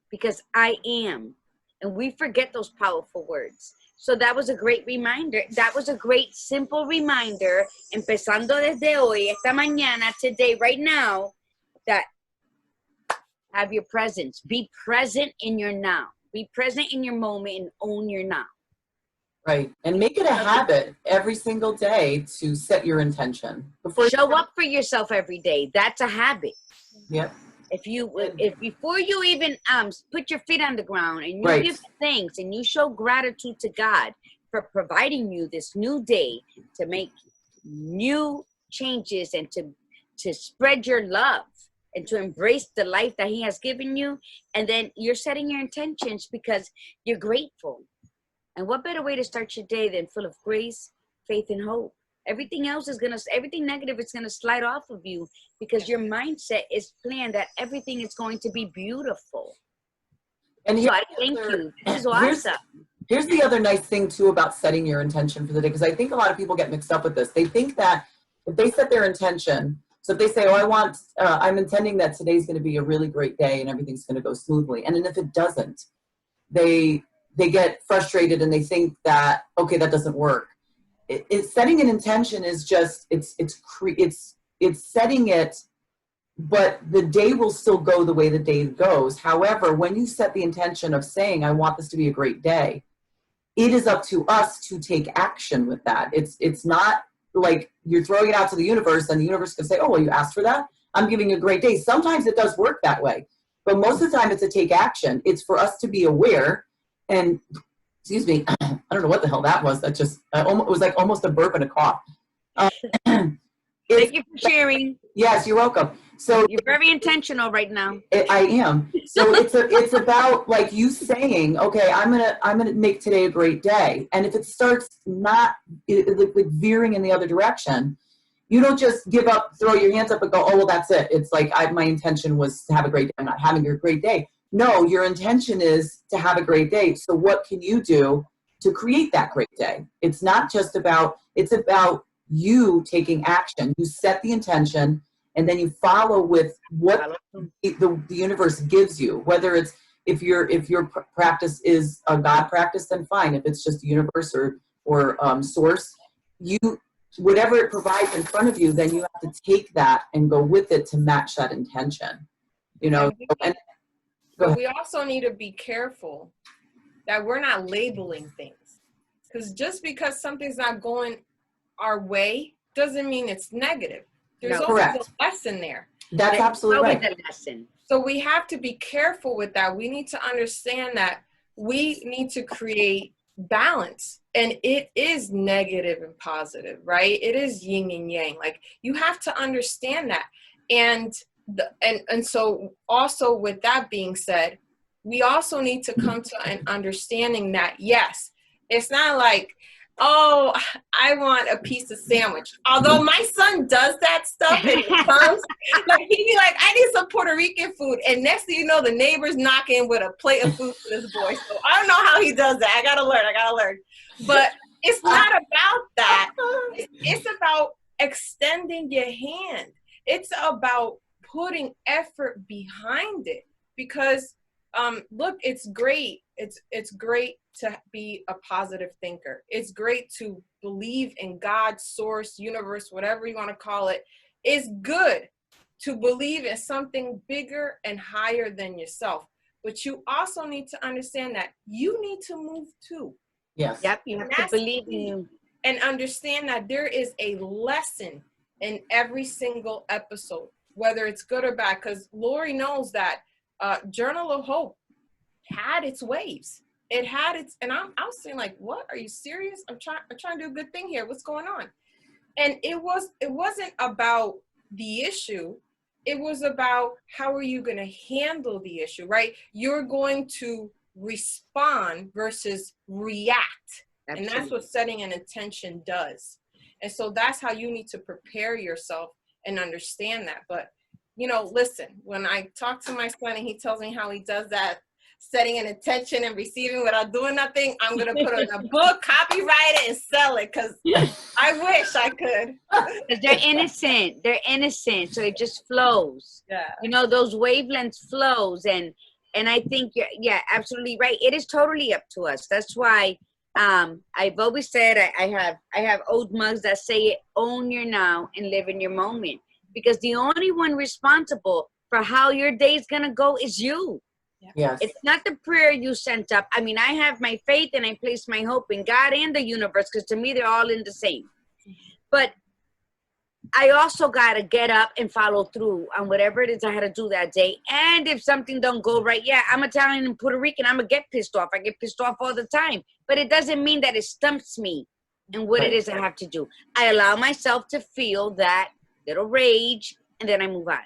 because I am, and we forget those powerful words. So that was a great reminder. That was a great simple reminder, empezando desde hoy, esta mañana, today, right now, that have your presence. Be present in your now. Be present in your moment and own your now. Right. And make it a habit every single day to set your intention. Show up for yourself every day. That's a habit. Yep. If before you even put your feet on the ground and you give thanks and you show gratitude to God for providing you this new day to make new changes and to spread your love and to embrace the life that He has given you, and then you're setting your intentions because you're grateful. And what better way to start your day than full of grace, faith, and hope? Everything else everything negative is gonna slide off of you, because your mindset is planned that everything is going to be beautiful. And so I thank you. This is awesome. Here's the other nice thing too about setting your intention for the day, because I think a lot of people get mixed up with this. They think that if they set their intention, so if they say, oh, I'm intending that today's gonna be a really great day and everything's gonna go smoothly. And then if it doesn't, they get frustrated and they think that, okay, that doesn't work. Setting an intention is just, it's setting it, but the day will still go the way the day goes. However, when you set the intention of saying, I want this to be a great day, it is up to us to take action with that. It's not like you're throwing it out to the universe and the universe can say, oh, well, you asked for that? I'm giving you a great day. Sometimes it does work that way, but most of the time it's a take action. It's for us to be aware. And excuse me, I don't know what the hell that was. That just, it was like almost a burp and a cough. Thank you for sharing. Yes, you're welcome. So you're very intentional right now. I am. So it's about like you saying, okay, I'm gonna make today a great day. And if it starts not like veering in the other direction, you don't just give up, throw your hands up and go, oh, well, that's it. It's like my intention was to have a great day. I'm not having a great day. No, your intention is to have a great day. So what can you do to create that great day? It's not just about, it's about you taking action. You set the intention and then you follow with what the universe gives you. Whether it's, if your practice is a God practice, then fine. If it's just the universe or source, whatever it provides in front of you, then you have to take that and go with it to match that intention. You know, but we also need to be careful that we're not labeling things. Because just because something's not going our way doesn't mean it's negative. There's always a lesson there. That's absolutely right. The lesson. So we have to be careful with that. We need to understand that we need to create balance. And it is negative and positive, right? It is yin and yang. Like, you have to understand that. And so also with that being said, we also need to come to an understanding that, yes, it's not like, oh, I want a piece of sandwich. Although my son does that stuff and it comes, like, he'd be like, I need some Puerto Rican food. And next thing you know, the neighbor's knocking with a plate of food for this boy. So I don't know how he does that. I gotta learn. But it's not about that. It's about extending your hand. It's about putting effort behind it. Because look, it's great. It's great to be a positive thinker. It's great to believe in God, source, universe, whatever you want to call it. It's good to believe in something bigger and higher than yourself. But you also need to understand that you need to move too. Yes. Yep, you have to believe in you. And understand that there is a lesson in every single episode, whether it's good or bad. Because Lori knows that Journal of Hope had its waves. It had its, and I was saying, like, what? Are you serious? I'm trying to do a good thing here. What's going on? And it wasn't about the issue. It was about how are you going to handle the issue, right? You're going to respond versus react. Absolutely. And that's what setting an intention does. And so that's how you need to prepare yourself and understand that. But, you know, listen, when I talk to my son and he tells me how he does that, setting an intention and receiving without doing nothing, I'm going to put it in a book, copyright it, and sell it, because I wish I could. They're innocent. They're innocent. So it just flows. Yeah. You know, those wavelengths flows. And I think, you're absolutely right. It is totally up to us. That's why I've always said I have old mugs that say it, own your now and live in your moment. Because the only one responsible for how your day's going to go is you. Yes. It's not the prayer you sent up. I mean, I have my faith and I place my hope in God and the universe, because to me, they're all in the same. But I also got to get up and follow through on whatever it is I had to do that day. And if something don't go right, I'm Italian and Puerto Rican, I'm going to get pissed off. I get pissed off all the time. But it doesn't mean that it stumps me in what it is I have to do. I allow myself to feel that little rage, and then I move on.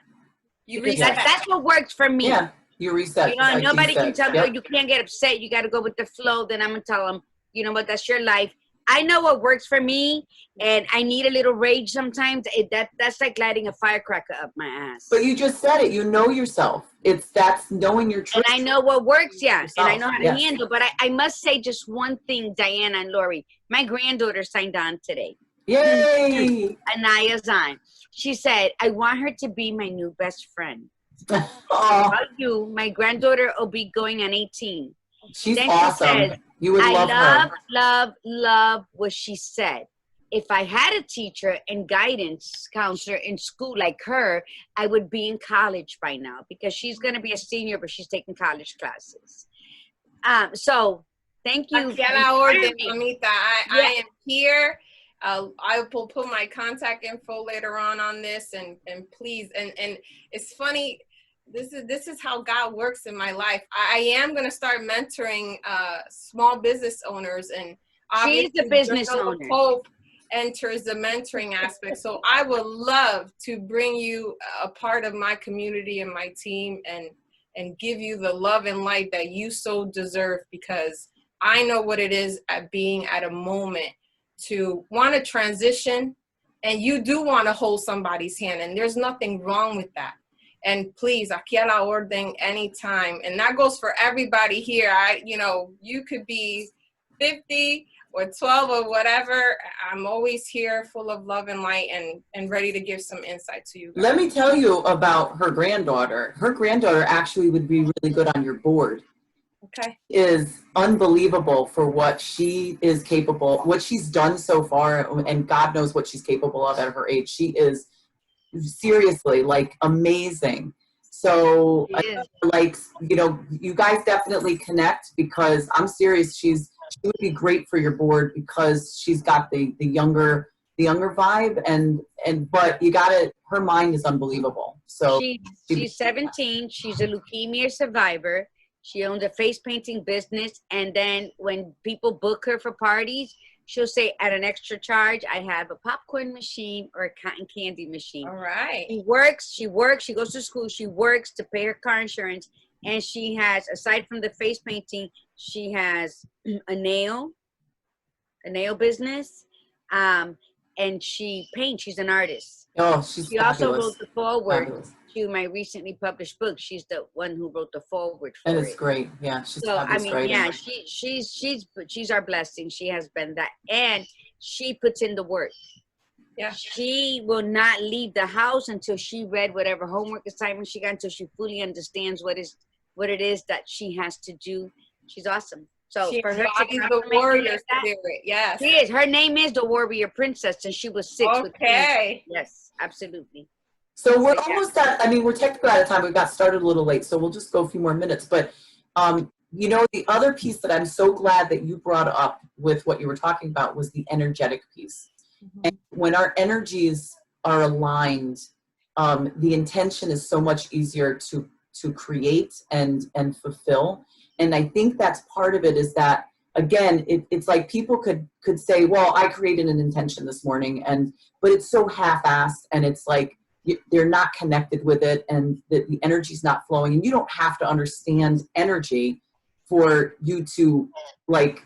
That's what works for me. Yeah. You reset. You know, nobody can tell me, oh, you can't get upset. You got to go with the flow. Then I'm going to tell them, you know what, that's your life. I know what works for me, and I need a little rage sometimes. That's like lighting a firecracker up my ass. But you just said it. You know yourself. That's knowing your truth. And I know what works, and I know how to handle. But I must say just one thing, Daiana and Lori. My granddaughter signed on today. Yay! Anaya's on. She said, I want her to be my new best friend. My granddaughter will be going on 18. She's awesome. She says, you would love her. love what she said. If I had a teacher and guidance counselor in school like her, I would be in college by now, because she's going to be a senior, but she's taking college classes. So thank you. I am here. I will put my contact info later on this, and please, and it's funny. This is how God works in my life. I am going to start mentoring small business owners, and she's the business owner. Hope enters the mentoring aspect. So I would love to bring you a part of my community and my team and give you the love and light that you so deserve, because I know what it is at being at a moment to want to transition, and you do want to hold somebody's hand, and there's nothing wrong with that. And please, aquí a la orden anytime. And that goes for everybody here. You could be 50 or 12 or whatever. I'm always here full of love and light and ready to give some insight to you guys. Let me tell you about her granddaughter. Her granddaughter actually would be really good on your board. Okay. She is unbelievable for what she is capable, what she's done so far, and God knows what she's capable of at her age. She is seriously like amazing. So like, you guys definitely connect, because I'm serious. She would be great for your board because she's got the younger vibe, but her mind is unbelievable. So she's 17. She's a leukemia survivor. She owns a face painting business, and then when people book her for parties, she'll say, at an extra charge, I have a popcorn machine or a cotton candy machine. All right. She works, she goes to school, she works to pay her car insurance, and she has, aside from the face painting, she has a nail business, and she paints. She's an artist. Oh, she's She fabulous. also wrote the foreword Fabulous. to my recently published book. She's the one who wrote the foreword for And it. it's great. Yeah, she's So fabulous writing. yeah, she's our blessing. She has been that, and she puts in the work. Yeah. She will not leave the house until she read whatever homework assignment she got, until she fully understands what it is that she has to do. She's awesome. So she for her to embodies the warrior spirit. Yes. She is. Her name is the Warrior Princess, and she was 6. Okay. Yes, absolutely. So we're almost at, we're technically out of time. We got started a little late, so we'll just go a few more minutes. But, the other piece that I'm so glad that you brought up with what you were talking about was the energetic piece. Mm-hmm. And when our energies are aligned, the intention is so much easier to create and fulfill. And I think that's part of it, is that, again, it's like people could say, well, I created an intention this morning, but it's so half-assed, and it's like they're not connected with it, and the energy's not flowing. And you don't have to understand energy for you to like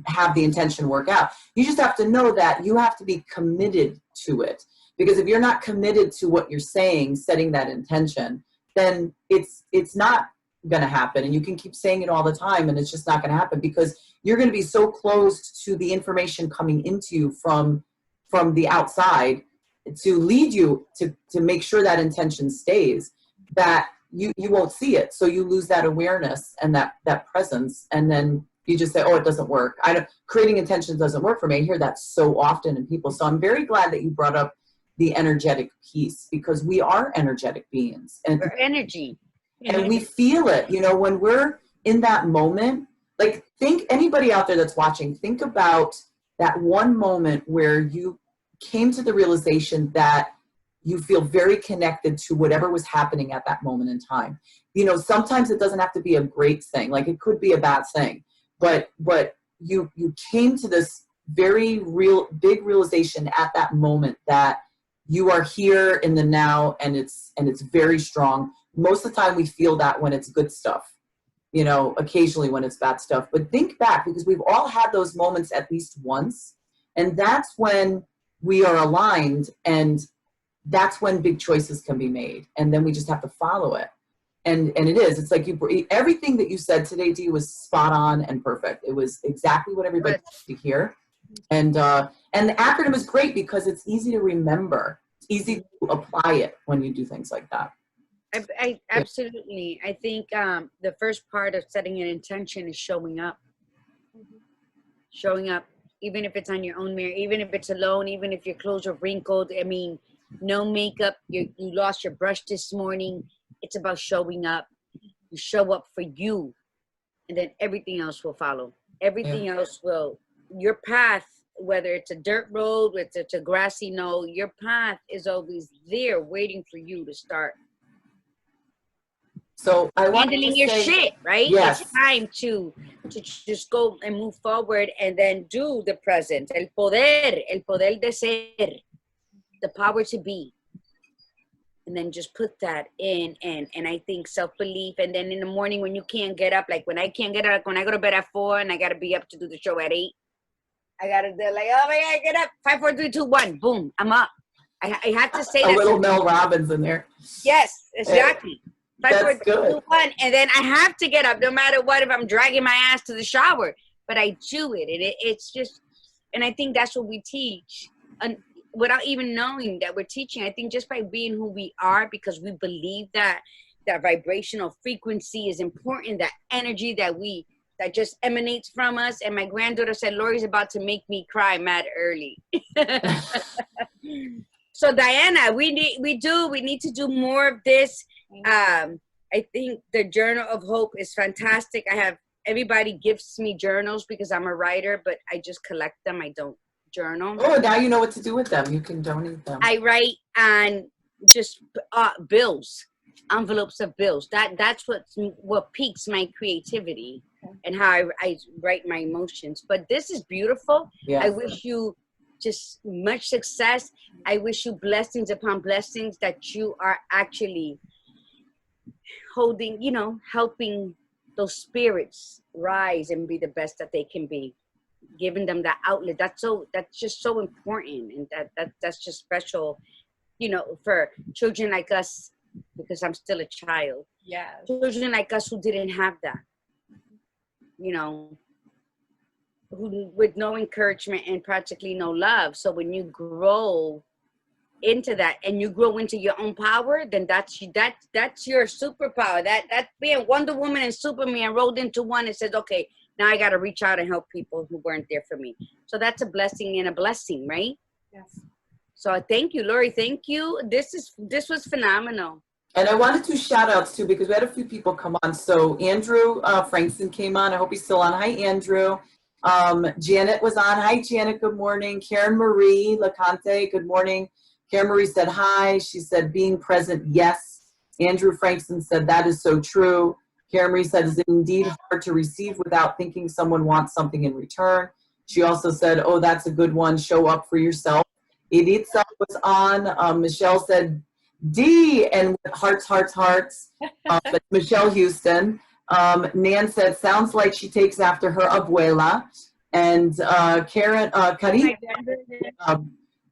have the intention work out. You just have to know that you have to be committed to it. Because if you're not committed to what you're saying, setting that intention, then it's not going to happen. And you can keep saying it all the time, and it's just not going to happen, because you're going to be so closed to the information coming into you from the outside to lead you to make sure that intention stays, that you won't see it. So you lose that awareness and that presence, and then you just say, oh, it doesn't work. Creating intentions doesn't work for me. I hear that so often in people. So I'm very glad that you brought up the energetic piece, because we are energetic beings. And we're energy. And we feel it, when we're in that moment. Like, anybody out there that's watching, think about that one moment where you came to the realization that you feel very connected to whatever was happening at that moment in time. Sometimes it doesn't have to be a great thing. Like, it could be a bad thing, but you came to this very big realization at that moment that you are here in the now, and it's very strong. Most of the time we feel that when it's good stuff, occasionally when it's bad stuff. But think back, because we've all had those moments at least once. And that's when we are aligned, and that's when big choices can be made. And then we just have to follow it. And it is. It's like everything that you said today, Dee, was spot on and perfect. It was exactly what everybody needs to hear. And the acronym is great because it's easy to remember. It's easy to apply it when you do things like that. I absolutely. I think the first part of setting an intention is showing up. Showing up, even if it's on your own mirror, even if it's alone, even if your clothes are wrinkled. No makeup. You lost your brush this morning. It's about showing up. You show up for you, and then everything else will follow. Everything else will. Your path, whether it's a dirt road, whether it's a grassy knoll, your path is always there waiting for you to start. So I want handling your shit, right? Yes. It's time to to just go and move forward and then do the present. El poder de ser, the power to be. And then just put that in, and I think self-belief. And then in the morning when you can't get up, like when I can't get up, when I go to bed at 4 and I got to be up to do the show at 8, I got to do like, oh my God, get up, 5, 4, 3, 2, 1, boom, I'm up. I have to say a that. A little Mel Robbins in there. Yes, exactly. 5, 4, 3, 2, 1, and then I have to get up no matter what if I'm dragging my ass to the shower. But I do it, and it's just, and I think that's what we teach. And without even knowing that we're teaching, I think just by being who we are, because we believe that vibrational frequency is important, that energy that just emanates from us. And my granddaughter said, Lori's about to make me cry mad early. So Daiana, we need to do more of this. I think the Journal of Hope is fantastic. Everybody gives me journals because I'm a writer, but I just collect them. I don't journal. Oh, now you know what to do with them. You can donate them. I write on just bills, envelopes of bills. That's what piques my creativity and how I write my emotions. But this is beautiful. Yes. I wish you just much success. I wish you blessings upon blessings, that you are actually holding, helping those spirits rise and be the best that they can be. Giving them that outlet, that's just so important, and that's just special, for children like us, because I'm still a child. Yeah. Children like us who didn't have that, who with no encouragement and practically no love. So when you grow into that and you grow into your own power, then that's your superpower. That being Wonder Woman and Superman rolled into one and says, okay, now I got to reach out and help people who weren't there for me. So that's a blessing and a blessing, right? Yes. So thank you, Lori. Thank you. This was phenomenal. And I wanted to shout outs too, because we had a few people come on. So Andrew Frankson came on. I hope he's still on. Hi, Andrew. Janet was on. Hi, Janet. Good morning. Karen Marie Lacante. Good morning. Karen Marie said hi. She said being present, yes. Andrew Frankson said that is so true. Karen Marie said, is it indeed hard to receive without thinking someone wants something in return? She also said, oh, that's a good one. Show up for yourself. Editha was on. Michelle said, D, and hearts, hearts, hearts. But Michelle Houston. Nan said, sounds like she takes after her abuela. And Karina,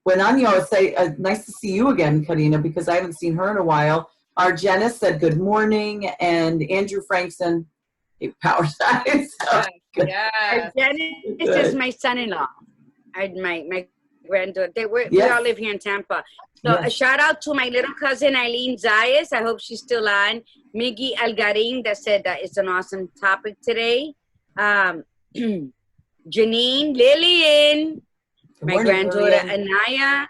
Buenano say, nice to see you again, Karina, because I haven't seen her in a while. Argenis said good morning, and Andrew Frankson, power size. Yeah. Argenis is just my son-in-law. My granddaughter. We all live here in Tampa. So a shout out to my little cousin Eileen Zayas. I hope she's still on. Miggy Algarin that said that it's an awesome topic today. Janine, Lillian, my granddaughter Anaya.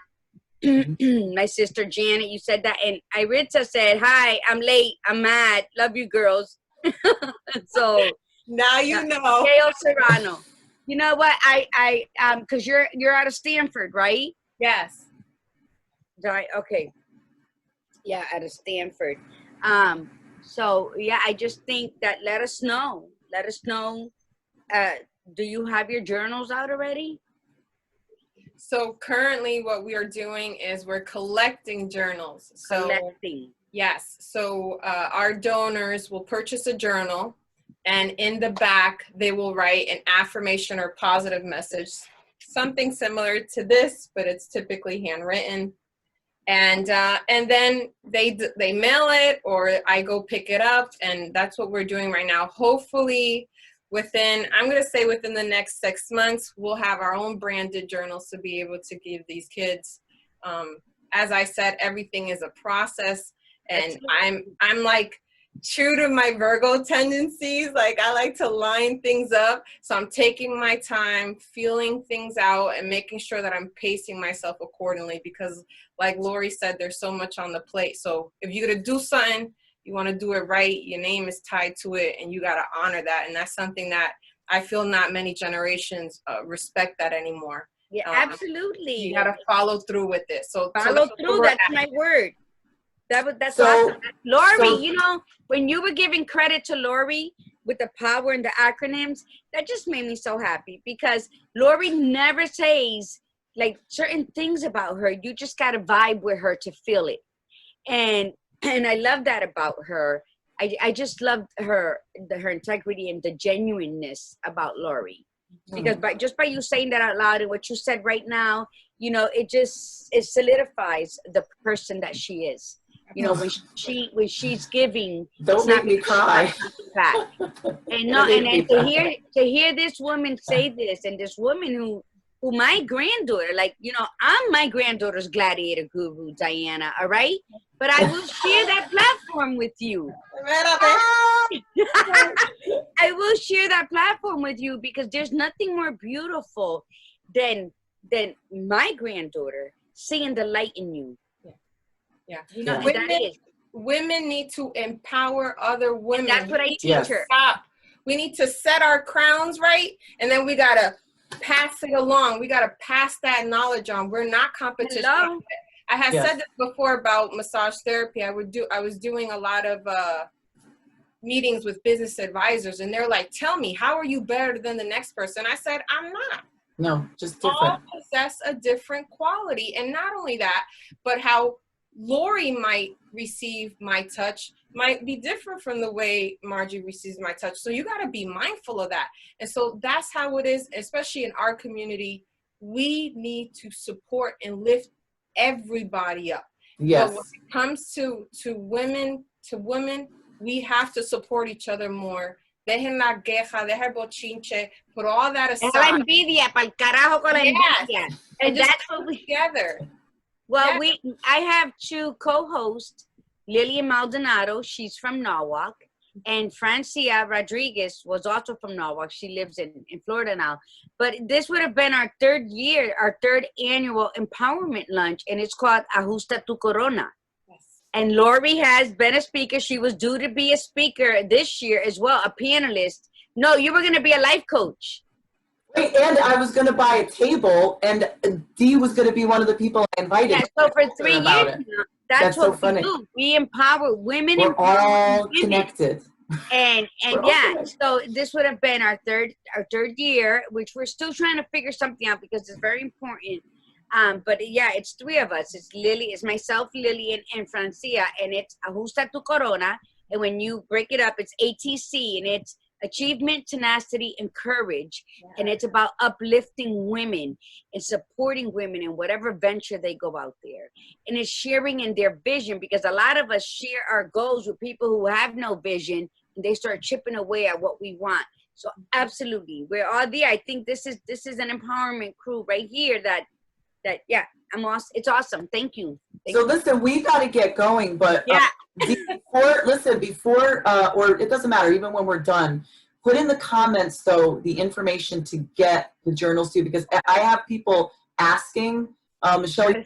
My sister Janet, you said that, and Iritza said, hi, I'm late, I'm mad, love you girls. So now you know. Gail Serrano, you know what, I because you're out of Stamford, right? Yes. Okay, yeah, out of Stamford. So yeah, I just think that let us know. Do you have your journals out already? So currently what we are doing is we're collecting journals. Yes. So our donors will purchase a journal, and in the back, they will write an affirmation or positive message, something similar to this, but it's typically handwritten. And then they mail it, or I go pick it up, and that's what we're doing right now. Hopefully within the next 6 months, we'll have our own branded journals to be able to give these kids. As I said, everything is a process, and I'm like true to my Virgo tendencies. Like, I like to line things up. So I'm taking my time, feeling things out, and making sure that I'm pacing myself accordingly, because like Lori said, there's so much on the plate. So if you're gonna do something, you want to do it right, your name is tied to it, and you got to honor that. And that's something that I feel not many generations respect that anymore. Yeah, absolutely. You got to follow through with it. So follow through, that's my word. That's awesome. Lori, you know, when you were giving credit to Lori, with the power and the acronyms, that just made me so happy, because Lori never says like certain things about her. You just got to vibe with her to feel it. And I love that about her. I just loved her integrity and the genuineness about Lori. Because by you saying that out loud and what you said right now, you know, it solidifies the person that she is. You know, when she's giving, don't make me cry. Back. And no, and to hear this woman say this, and this woman who my granddaughter, like, you know, I'm my granddaughter's gladiator guru, Daiana, all right? But I will share that platform with you. I will share that platform with you, because there's nothing more beautiful than my granddaughter seeing the light in you. Yeah. You know, women need to empower other women. And that's what I teach her. Stop. We need to set our crowns right, and then we gotta pass it along. We gotta pass that knowledge on. We're not competition. Hello? I had said this before about massage therapy. I was doing a lot of meetings with business advisors, and they're like, "Tell me, how are you better than the next person?" I said, "I'm not. No, just different. All possess a different quality, and not only that, but how Lori might receive my touch might be different from the way Margie receives my touch. So you got to be mindful of that." And so that's how it is, especially in our community. We need to support and lift everybody up. Yes. But when it comes to women, we have to support each other more. Dejen la queja, deja el bochinche, put all that aside. La envidia, pa'l carajo con la envidia. And that's what we together. Well, I have two co-hosts, Lillian Maldonado, she's from Norwalk, and Francia Rodriguez was also from Norwalk. She lives in Florida now. But this would have been our third annual empowerment lunch, and it's called Ajusta tu Corona. Yes. And Lori has been a speaker. She was due to be a speaker this year as well, a panelist. No, you were going to be a life coach. Wait, and I was going to buy a table, and Dee was going to be one of the people I invited. Yeah, so for 3 years now, that's what so we do. We empower women. We're all connected. And so this would have been our third year, which we're still trying to figure something out, because it's very important. But yeah, it's three of us. It's myself, Lillian, and Francia, and it's Ajusta tu Corona. And when you break it up, it's ATC, and it's achievement, tenacity, and courage. And it's about uplifting women and supporting women in whatever venture they go out there. And it's sharing in their vision, because a lot of us share our goals with people who have no vision, and they start chipping away at what we want. So absolutely, we're all there. I think this is an empowerment crew right here that I'm awesome. It's awesome. Thank you. Listen, we got to get going, but before, or it doesn't matter, even when we're done, put in the comments, though, the information to get the journals to, because I have people asking, Michelle, to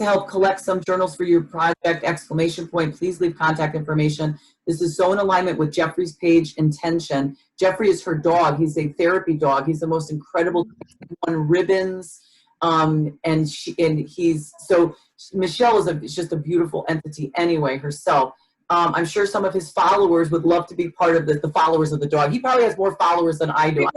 help collect some journals for your project, ! Please leave contact information. This is so in alignment with Jeffrey's page intention. Jeffrey is her dog. He's a therapy dog. He's the most incredible one, ribbons. Michelle is just a beautiful entity anyway herself. I'm sure some of his followers would love to be part of the followers of the dog. He probably has more followers than I do.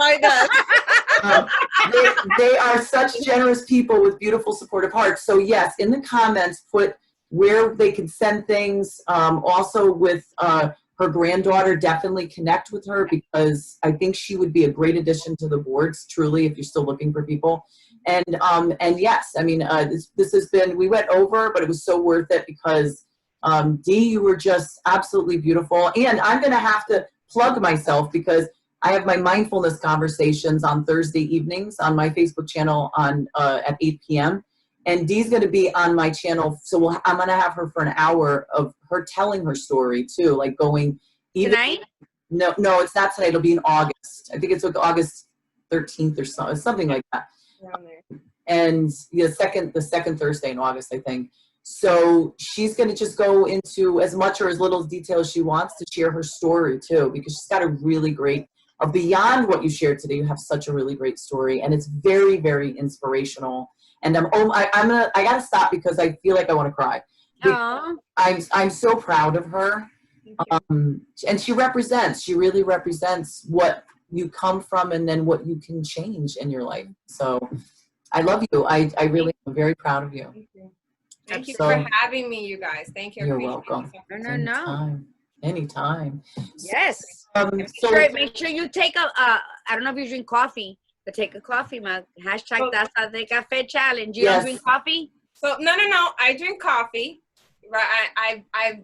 They are such generous people with beautiful supportive hearts. So yes, in the comments, put where they can send things. Also with her granddaughter, definitely connect with her, because I think she would be a great addition to the boards, truly, if you're still looking for people. And yes, I mean, this has been, we went over, but it was so worth it, because Dee, you were just absolutely beautiful. And I'm going to have to plug myself, because I have my mindfulness conversations on Thursday evenings on my Facebook channel at 8 p.m. And Dee's going to be on my channel. So I'm going to have her for an hour of her telling her story too, like going even, tonight? No, it's not tonight. It'll be in August. I think it's like August 13th or something like that. And the second Thursday in August, I think. So she's going to just go into as much or as little detail as she wants to share her story too, because she's got a really great, beyond what you shared today, you have such a really great story, and it's very, very inspirational. And I got to stop, because I feel like I want to cry. I'm so proud of her. And she really represents what you come from and then what you can change in your life. So I love you. I really am very proud of you. Thank you. Thank you So, for having me, you guys. Thank you. You're welcome. No. Anytime. Yes. Make sure you take I don't know if you drink coffee, but take a coffee mug. Hashtag Taza de Café challenge. You don't drink coffee? So no. I drink coffee. Right.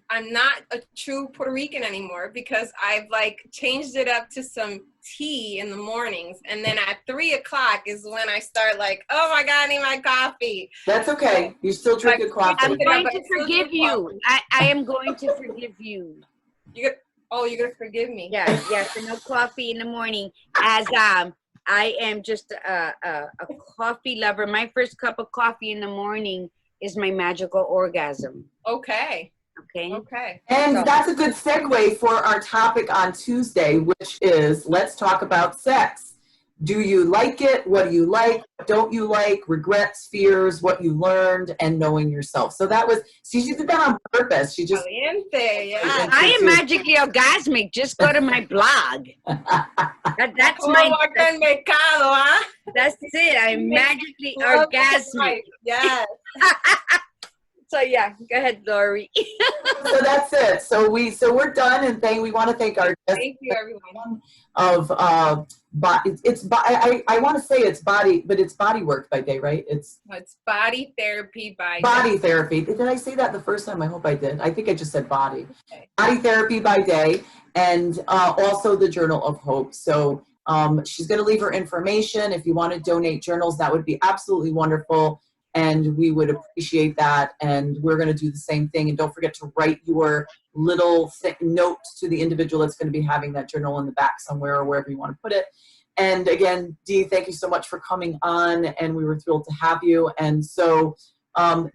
I'm not a true Puerto Rican anymore because I've like changed it up to some tea in the mornings, and then at 3 o'clock is when I start like, oh my God, I need my coffee. That's okay. You still drink your coffee. I'm going to forgive you. I am going to forgive you. You're gonna forgive me. Yeah, for no coffee in the morning. As I am just a coffee lover. My first cup of coffee in the morning is my magical orgasm. Okay. And that's a good segue for our topic on Tuesday, which is let's talk about sex. Do you like it? What do you like? What don't you like? Regrets, fears, what you learned, and knowing yourself. So that was, she did that on purpose. She just. I am magically orgasmic. Just go to my blog. That's it. I'm magically orgasmic. Yes. So yeah, go ahead, Lori. So that's it. So we're done, and we want to thank our guests. Thank you, everyone. I want to say it's body, but it's body work by day, right? It's body therapy by body day. therapy. Did I say that the first time? I hope I did. I think I just said body. Okay. Body therapy by day, and also the Journal of Hope. So she's going to leave her information. If you want to donate journals, that would be absolutely wonderful. And we would appreciate that. And we're going to do the same thing. And don't forget to write your little note to the individual that's going to be having that journal in the back somewhere or wherever you want to put it. And again, Dee, thank you so much for coming on. And we were thrilled to have you. And so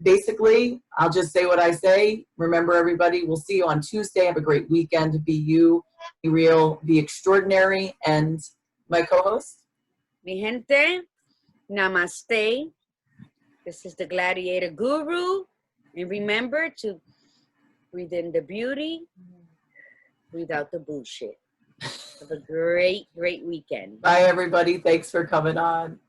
basically, I'll just say what I say. Remember, everybody, we'll see you on Tuesday. Have a great weekend. Be you, be real, be extraordinary. And my co-host? Mi gente, namaste. This is the Gladiator Guru. And remember to breathe in the beauty, breathe out the bullshit. Have a great, great weekend. Bye, everybody. Thanks for coming on.